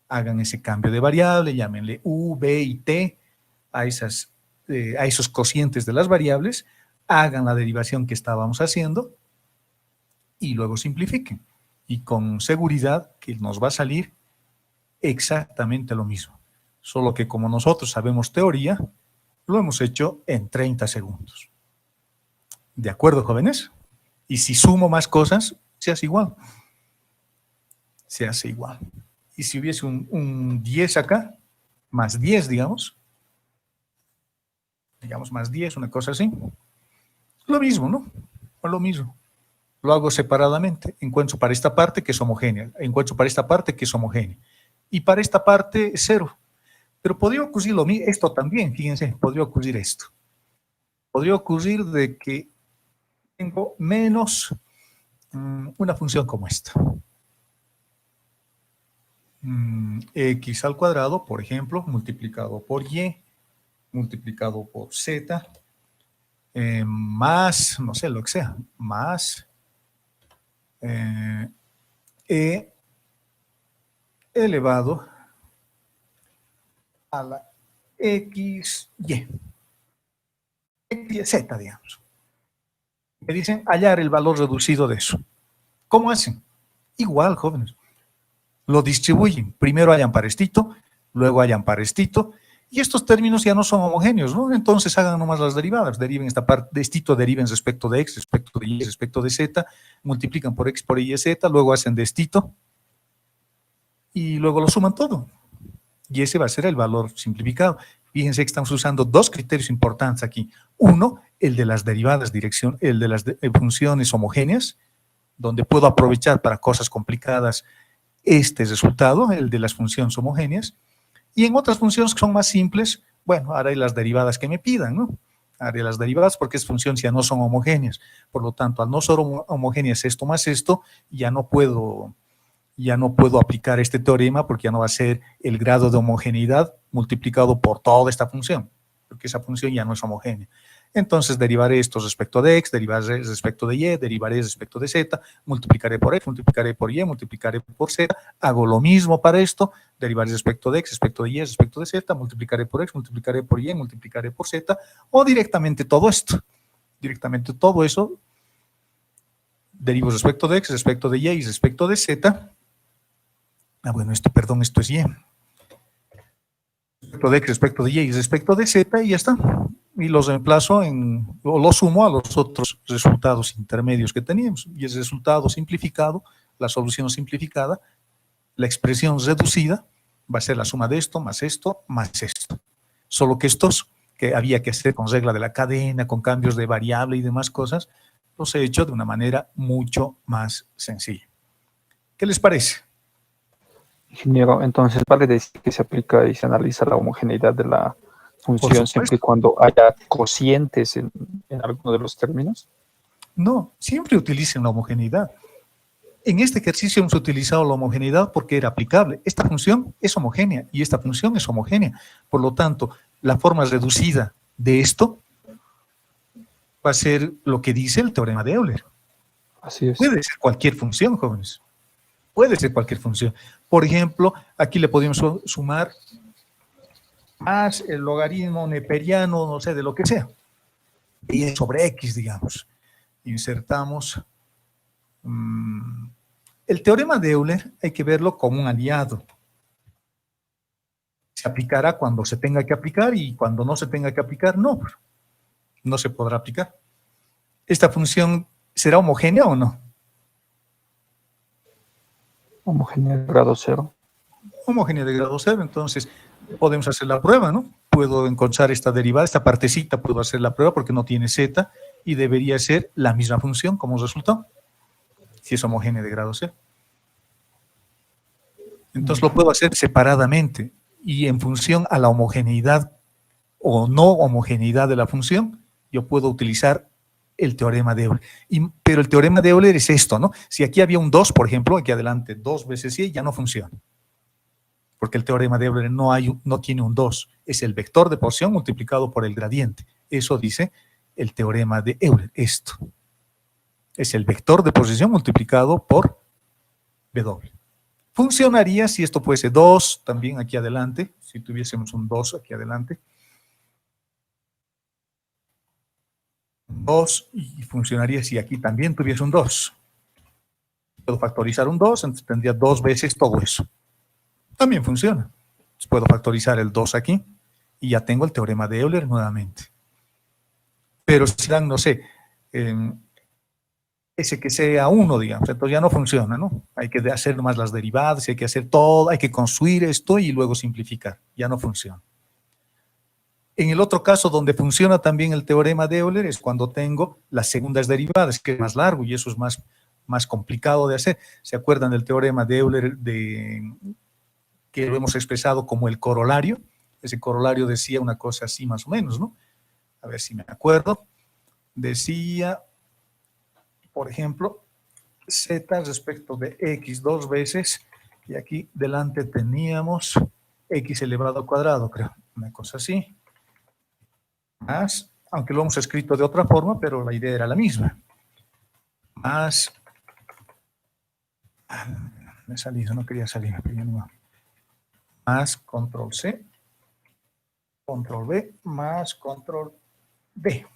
Hagan ese cambio de variable, llámenle U, B y T a esos cocientes de las variables, hagan la derivación que estábamos haciendo y luego simplifiquen. Y con seguridad que nos va a salir exactamente lo mismo. Solo que como nosotros sabemos teoría, lo hemos hecho en 30 segundos. ¿De acuerdo, jóvenes? Y si sumo más cosas, se hace igual. Se hace igual. Y si hubiese un 10 acá, más 10, digamos más 10, una cosa así, lo mismo, ¿no? O lo mismo. Lo hago separadamente. Encuentro para esta parte que es homogénea. Encuentro para esta parte que es homogénea. Y para esta parte, 0. Pero podría ocurrir esto también, fíjense, podría ocurrir esto. Podría ocurrir de que tengo menos una función como esta. X al cuadrado, por ejemplo, multiplicado por Y, multiplicado por Z, más, no sé, lo que sea, más E elevado a la XY, Z, digamos. Me dicen hallar el valor reducido de eso. ¿Cómo hacen? Igual, jóvenes. Lo distribuyen. Primero hallan para estito, luego hallan para estito, y estos términos ya no son homogéneos, ¿no? Entonces hagan nomás las derivadas. Deriven esta parte de estito, deriven respecto de X, respecto de Y, respecto de Z, multiplican por X, por Y, Z, luego hacen de estito, y luego lo suman todo. Y ese va a ser el valor simplificado. Fíjense que estamos usando dos criterios importantes aquí. Uno, el de las derivadas el de las funciones homogéneas, donde puedo aprovechar para cosas complicadas este resultado, el de las funciones homogéneas. Y en otras funciones que son más simples, bueno, haré las derivadas que me pidan, ¿no? Haré las derivadas porque estas funciones ya no son homogéneas. Por lo tanto, al no ser homogéneas esto más esto, ya no puedo aplicar este teorema porque ya no va a ser el grado de homogeneidad multiplicado por toda esta función, porque esa función ya no es homogénea. Entonces derivaré esto respecto de x, derivaré respecto de y, derivaré respecto de z, multiplicaré por x, multiplicaré por y, multiplicaré por z, hago lo mismo para esto, derivaré respecto de x, respecto de y, respecto de z, multiplicaré por x, multiplicaré por y, multiplicaré por z, o directamente todo esto, directamente todo eso, derivo respecto de x, respecto de y respecto de z. Bueno, esto es y. Respecto de x, respecto de y y respecto de z, y ya está. Y los reemplazo o los sumo a los otros resultados intermedios que teníamos. Y el resultado simplificado, la solución simplificada, la expresión reducida, va a ser la suma de esto, más esto, más esto. Solo que estos, que había que hacer con regla de la cadena, con cambios de variable y demás cosas, los he hecho de una manera mucho más sencilla. ¿Qué les parece? Ingeniero, entonces vale decir que se aplica y se analiza la homogeneidad de la función siempre y cuando haya cocientes en alguno de los términos. No, siempre utilicen la homogeneidad. En este ejercicio hemos utilizado la homogeneidad porque era aplicable. Esta función es homogénea y esta función es homogénea. Por lo tanto, la forma reducida de esto va a ser lo que dice el teorema de Euler. Así es. Puede ser cualquier función, jóvenes. Puede ser cualquier función. Por ejemplo, aquí le podemos sumar más el logaritmo neperiano, no sé, de lo que sea. Y es sobre x, digamos. Insertamos. El teorema de Euler hay que verlo como un aliado. Se aplicará cuando se tenga que aplicar y cuando no se tenga que aplicar, no se podrá aplicar. ¿Esta función será homogénea o no? Homogénea de grado cero. Homogénea de grado cero, entonces podemos hacer la prueba, ¿no? Puedo encontrar esta derivada, esta partecita, puedo hacer la prueba porque no tiene z y debería ser la misma función como resultado, si es homogénea de grado cero. Entonces lo puedo hacer separadamente y en función a la homogeneidad o no homogeneidad de la función, yo puedo utilizar el teorema de Euler. Pero el teorema de Euler es esto, ¿no? Si aquí había un 2, por ejemplo, aquí adelante 2 veces y ya no funciona. Porque el teorema de Euler no tiene un 2, es el vector de posición multiplicado por el gradiente. Eso dice el teorema de Euler, esto. Es el vector de posición multiplicado por W. Funcionaría si esto fuese 2, también aquí adelante, si tuviésemos un 2 aquí adelante. 2, y funcionaría si aquí también tuviese un 2. Puedo factorizar un 2, entonces tendría 2 veces todo eso. También funciona. Entonces puedo factorizar el 2 aquí y ya tengo el teorema de Euler nuevamente. Pero si dan, no sé, ese que sea 1, digamos, entonces ya no funciona, ¿no? Hay que hacer nomás las derivadas, hay que hacer todo, hay que construir esto y luego simplificar. Ya no funciona. En el otro caso donde funciona también el teorema de Euler es cuando tengo las segundas derivadas, que es más largo y eso es más complicado de hacer. ¿Se acuerdan del teorema de Euler que lo hemos expresado como el corolario? Ese corolario decía una cosa así más o menos, ¿no? A ver si me acuerdo. Decía, por ejemplo, z respecto de x 2 veces, y aquí delante teníamos x elevado al cuadrado, creo, una cosa así. Más, aunque lo hemos escrito de otra forma, pero la idea era la misma. Más, me salí, no quería salir, más control C, control V, más control V.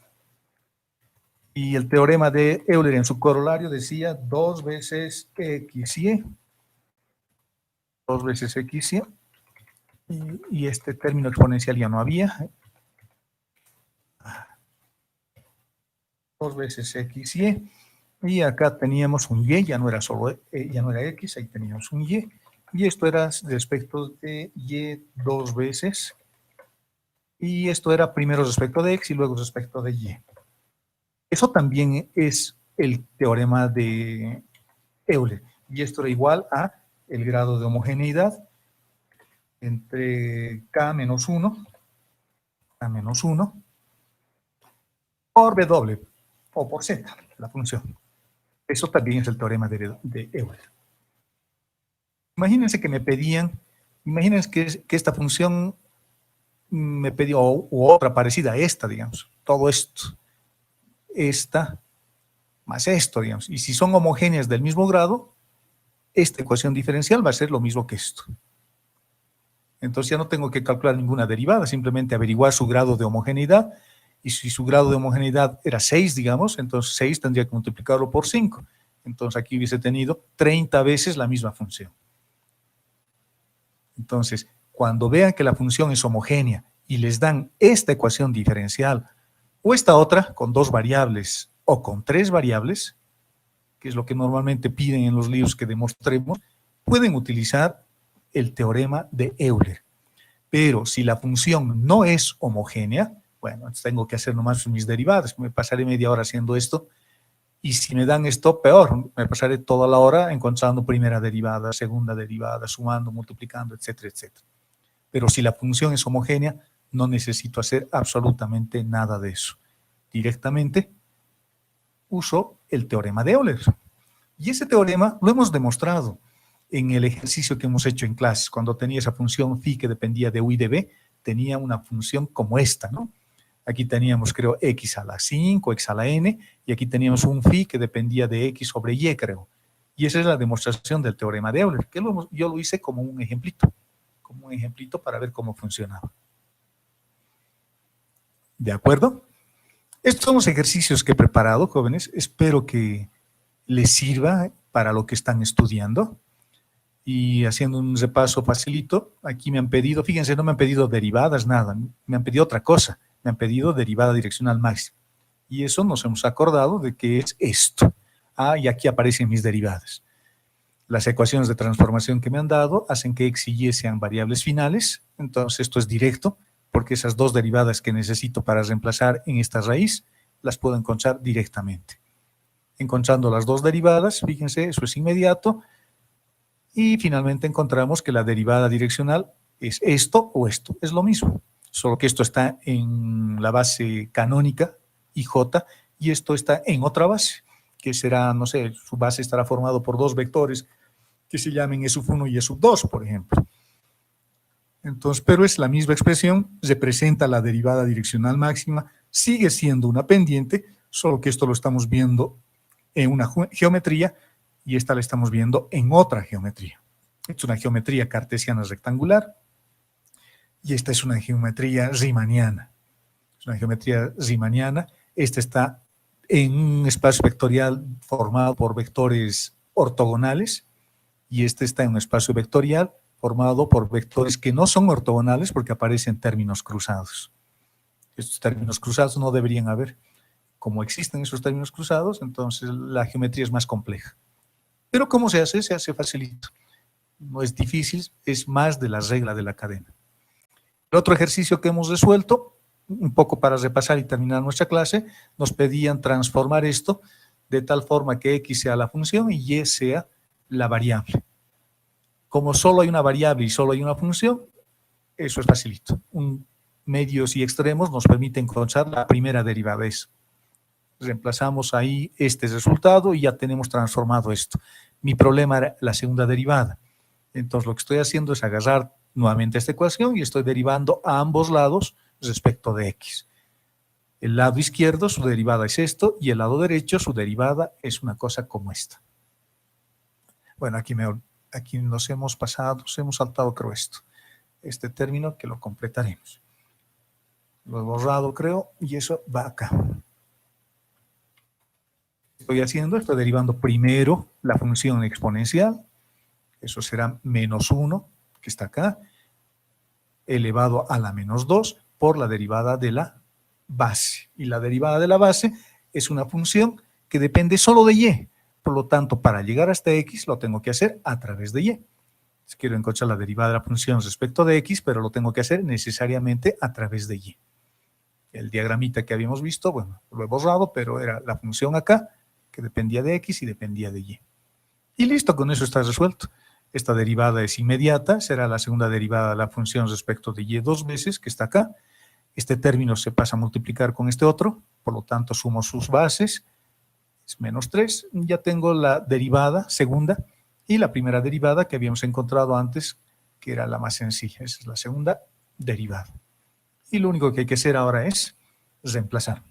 Y el teorema de Euler en su corolario decía 2 veces XY, 2 veces XY, y este término exponencial ya no había. 2 veces XY, y acá teníamos un Y, ya no era solo ya no era X, ahí teníamos un Y, y esto era respecto de Y 2 veces Y esto era primero respecto de x y luego respecto de y. Eso también es el teorema de Euler. Y esto era igual a el grado de homogeneidad entre k menos 1 por W o por Z, la función. Eso también es el teorema de Euler. Imagínense que me pedían, imagínense que esta función me pidió, u otra parecida a esta, digamos, todo esto, esta más esto, digamos. Y si son homogéneas del mismo grado, esta ecuación diferencial va a ser lo mismo que esto. Entonces ya no tengo que calcular ninguna derivada, simplemente averiguar su grado de homogeneidad, y si su grado de homogeneidad era 6, digamos, entonces 6 tendría que multiplicarlo por 5. Entonces aquí hubiese tenido 30 veces la misma función. Entonces, cuando vean que la función es homogénea y les dan esta ecuación diferencial o esta otra con 2 variables o con 3 variables, que es lo que normalmente piden en los libros que demostremos, pueden utilizar el teorema de Euler. Pero si la función no es homogénea, bueno, tengo que hacer nomás mis derivadas, me pasaré media hora haciendo esto, y si me dan esto, peor, me pasaré toda la hora encontrando primera derivada, segunda derivada, sumando, multiplicando, etcétera, etcétera. Pero si la función es homogénea, no necesito hacer absolutamente nada de eso. Directamente uso el teorema de Euler. Y ese teorema lo hemos demostrado en el ejercicio que hemos hecho en clases. Cuando tenía esa función phi que dependía de u y de b, tenía una función como esta, ¿no? Aquí teníamos, creo, x a la 5, x a la n, y aquí teníamos un phi que dependía de x sobre y, creo. Y esa es la demostración del teorema de Euler, que yo lo hice como un ejemplito para ver cómo funcionaba. ¿De acuerdo? Estos son los ejercicios que he preparado, jóvenes. Espero que les sirva para lo que están estudiando. Y haciendo un repaso facilito, aquí me han pedido, fíjense, no me han pedido derivadas, nada, me han pedido otra cosa, me han pedido derivada direccional máxima. Y eso nos hemos acordado de que es esto. Ah, y aquí aparecen mis derivadas. Las ecuaciones de transformación que me han dado hacen que x y y sean variables finales, entonces esto es directo, porque esas dos derivadas que necesito para reemplazar en esta raíz, las puedo encontrar directamente. Encontrando las dos derivadas, fíjense, eso es inmediato, y finalmente encontramos que la derivada direccional es esto o esto, es lo mismo, solo que esto está en la base canónica, IJ, y esto está en otra base, que será, no sé, su base estará formado por dos vectores que se llamen E sub 1 y E sub 2, por ejemplo. Entonces, pero es la misma expresión, representa la derivada direccional máxima, sigue siendo una pendiente, solo que esto lo estamos viendo en una geometría y esta la estamos viendo en otra geometría. Esta es una geometría cartesiana rectangular y esta es una geometría riemanniana. Es una geometría riemanniana. Esta está en un espacio vectorial formado por vectores ortogonales y este está en un espacio vectorial formado por vectores que no son ortogonales porque aparecen términos cruzados. Estos términos cruzados no deberían haber. Como existen esos términos cruzados, entonces la geometría es más compleja. Pero ¿cómo se hace? Se hace facilito. No es difícil, es más de la regla de la cadena. El otro ejercicio que hemos resuelto, un poco para repasar y terminar nuestra clase, nos pedían transformar esto de tal forma que x sea la función y y sea la variable. Como solo hay una variable y solo hay una función, eso es facilito. Medios y extremos nos permiten encontrar la primera derivada de eso. Reemplazamos ahí este resultado y ya tenemos transformado esto. Mi problema era la segunda derivada. Entonces lo que estoy haciendo es agarrar nuevamente esta ecuación y estoy derivando a ambos lados respecto de x. El lado izquierdo su derivada es esto y el lado derecho su derivada es una cosa como esta. Bueno, aquí nos hemos pasado, nos hemos saltado creo esto. Este término que lo completaremos. Lo he borrado creo y eso va acá. Estoy derivando primero la función exponencial, eso será menos 1, que está acá, elevado a la menos 2 por la derivada de la base. Y la derivada de la base es una función que depende solo de y. Por lo tanto, para llegar hasta x lo tengo que hacer a través de y. Quiero encontrar la derivada de la función respecto de x, pero lo tengo que hacer necesariamente a través de y. El diagramita que habíamos visto, bueno, lo he borrado, pero era la función acá, que dependía de x y dependía de y. Y listo, con eso está resuelto. Esta derivada es inmediata, será la segunda derivada de la función respecto de y dos veces, que está acá. Este término se pasa a multiplicar con este otro, por lo tanto sumo sus bases, es menos 3. Ya tengo la derivada segunda y la primera derivada que habíamos encontrado antes, que era la más sencilla. Esa es la segunda derivada. Y lo único que hay que hacer ahora es reemplazar.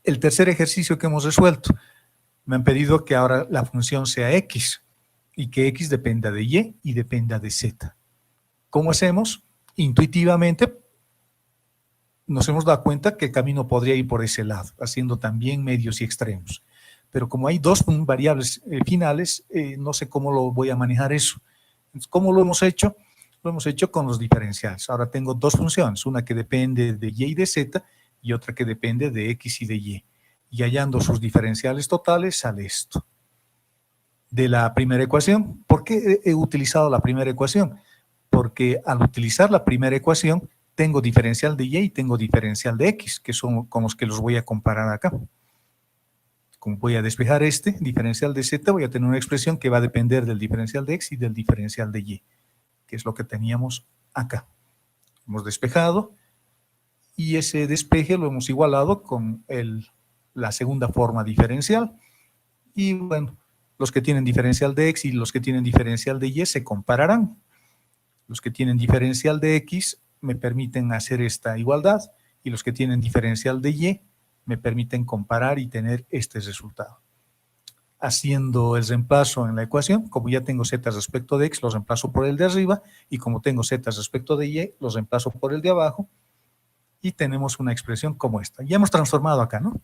El tercer ejercicio que hemos resuelto, me han pedido que ahora la función sea x y que x dependa de y dependa de z. ¿Cómo hacemos? Intuitivamente nos hemos dado cuenta que el camino podría ir por ese lado, haciendo también medios y extremos. Pero como hay dos variables finales, no sé cómo lo voy a manejar eso. Entonces, ¿cómo lo hemos hecho? Lo hemos hecho con los diferenciales. Ahora tengo dos funciones, una que depende de y y de z y otra que depende de x y de y. Y hallando sus diferenciales totales sale esto. De la primera ecuación, ¿por qué he utilizado la primera ecuación? Porque al utilizar la primera ecuación, tengo diferencial de y y tengo diferencial de x, que son con los que los voy a comparar acá. Como voy a despejar este diferencial de z, voy a tener una expresión que va a depender del diferencial de x y del diferencial de y, que es lo que teníamos acá. Hemos despejado y ese despeje lo hemos igualado con la segunda forma diferencial. Y bueno, los que tienen diferencial de x y los que tienen diferencial de y se compararán. Los que tienen diferencial de x me permiten hacer esta igualdad y los que tienen diferencial de y me permiten comparar y tener este resultado. Haciendo el reemplazo en la ecuación, como ya tengo z respecto de x, los reemplazo por el de arriba, y como tengo z respecto de y, los reemplazo por el de abajo, y tenemos una expresión como esta. Ya hemos transformado acá, ¿no?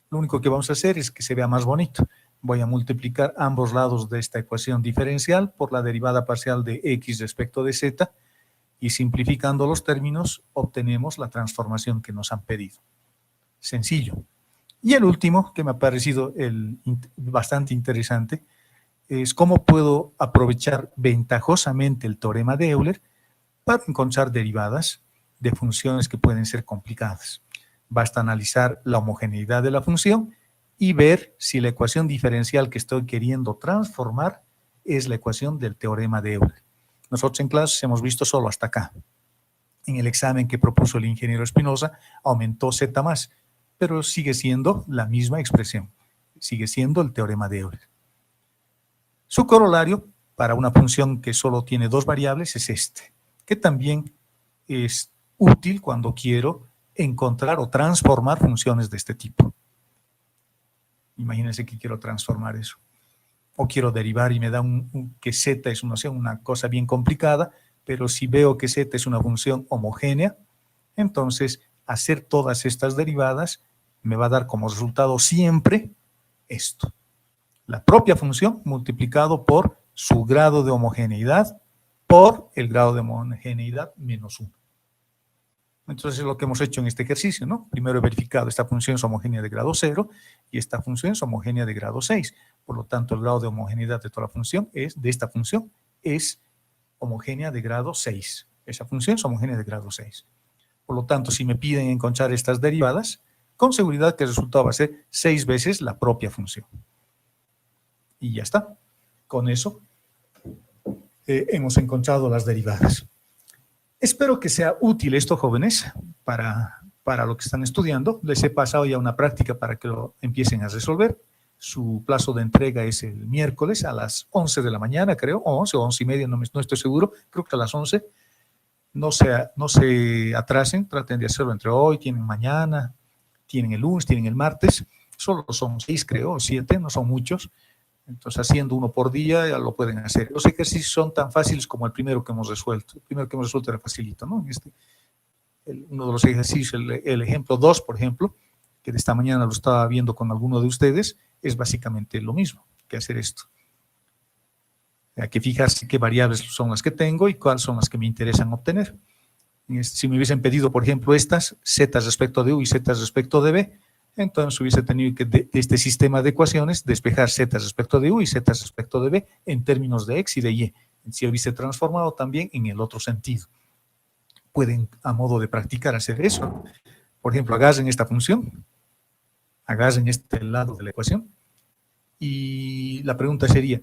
Lo único que vamos a hacer es que se vea más bonito. Voy a multiplicar ambos lados de esta ecuación diferencial por la derivada parcial de x respecto de z, y simplificando los términos obtenemos la transformación que nos han pedido. Sencillo. Y el último, que me ha parecido bastante interesante, es cómo puedo aprovechar ventajosamente el teorema de Euler para encontrar derivadas de funciones que pueden ser complicadas. Basta analizar la homogeneidad de la función y ver si la ecuación diferencial que estoy queriendo transformar es la ecuación del teorema de Euler. Nosotros en clases hemos visto solo hasta acá. En el examen que propuso el ingeniero Espinosa aumentó z más, pero sigue siendo la misma expresión, sigue siendo el teorema de Euler. Su corolario para una función que solo tiene dos variables es este, que también es útil cuando quiero encontrar o transformar funciones de este tipo. Imagínense que quiero transformar eso. O quiero derivar y me da que z es una cosa bien complicada, pero si veo que z es una función homogénea, entonces hacer todas estas derivadas me va a dar como resultado siempre esto. La propia función multiplicado por su grado de homogeneidad por el grado de homogeneidad menos 1. Entonces es lo que hemos hecho en este ejercicio, ¿no? Primero he verificado esta función es homogénea de grado 0 y esta función es homogénea de grado 6. Por lo tanto, el grado de homogeneidad de toda la función de esta función es homogénea de grado 6. Esa función es homogénea de grado 6. Por lo tanto, si me piden encontrar estas derivadas, con seguridad que el resultado va a ser 6 veces la propia función. Y ya está. Con eso hemos encontrado las derivadas. Espero que sea útil esto, jóvenes, para lo que están estudiando. Les he pasado ya una práctica para que lo empiecen a resolver. Su plazo de entrega es el miércoles a las 11 de la mañana, creo, o 11 o 11 y media, no estoy seguro, creo que a las 11. No se atrasen, traten de hacerlo entre hoy, tienen mañana, tienen el lunes, tienen el martes. Solo son 6, creo, o 7, no son muchos. Entonces, haciendo uno por día, ya lo pueden hacer. Los ejercicios son tan fáciles como el primero que hemos resuelto. El primero que hemos resuelto era facilito, ¿no? Uno de los ejercicios, el ejemplo 2, por ejemplo, que de esta mañana lo estaba viendo con alguno de ustedes, es básicamente lo mismo que hacer esto. Hay que fijarse qué variables son las que tengo y cuáles son las que me interesan obtener. Si me hubiesen pedido, por ejemplo, estas, z respecto de u y z respecto de b, entonces hubiese tenido que, de este sistema de ecuaciones, despejar z respecto de u y z respecto de b en términos de x y de y, si hubiese transformado también en el otro sentido. Pueden, a modo de practicar, hacer eso. Por ejemplo, agarren esta función, agarren este lado de la ecuación, y la pregunta sería,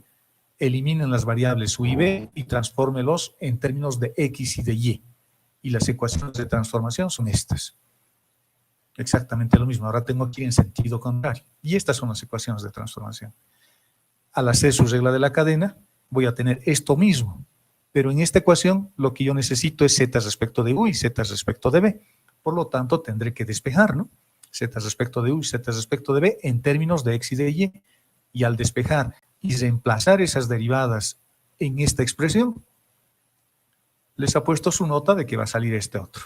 eliminen las variables u y b y transfórmelos en términos de x y de y. Y las ecuaciones de transformación son estas. Exactamente lo mismo. Ahora tengo aquí en sentido contrario. Y estas son las ecuaciones de transformación. Al hacer su regla de la cadena, voy a tener esto mismo. Pero en esta ecuación, lo que yo necesito es z respecto de u y z respecto de b. Por lo tanto, tendré que despejar, ¿no? Z respecto de u y z respecto de b en términos de x y de y. Y al despejar y reemplazar esas derivadas en esta expresión, les ha puesto su nota de que va a salir este otro.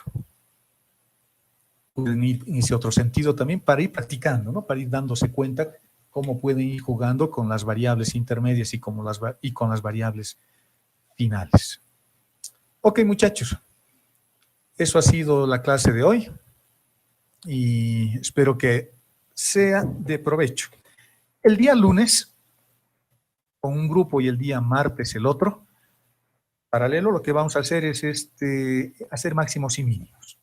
Pueden ir en ese otro sentido también para ir practicando, ¿no? Para ir dándose cuenta cómo pueden ir jugando con las variables intermedias y con las variables finales. Ok, muchachos. Eso ha sido la clase de hoy y espero que sea de provecho. El día lunes, con un grupo, y el día martes el otro, paralelo, lo que vamos a hacer es hacer máximos y mínimos.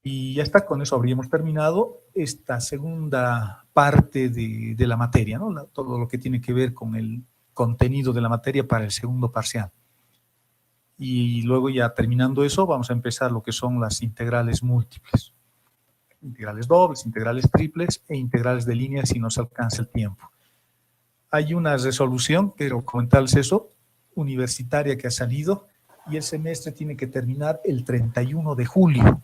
Y ya está, con eso habríamos terminado esta segunda parte de la materia, ¿no? Todo lo que tiene que ver con el contenido de la materia para el segundo parcial. Y luego, ya terminando eso, vamos a empezar lo que son las integrales múltiples. Integrales dobles, integrales triples e integrales de línea si nos alcanza el tiempo. Hay una resolución, quiero comentarles eso, universitaria, que ha salido, y el semestre tiene que terminar el 31 de julio.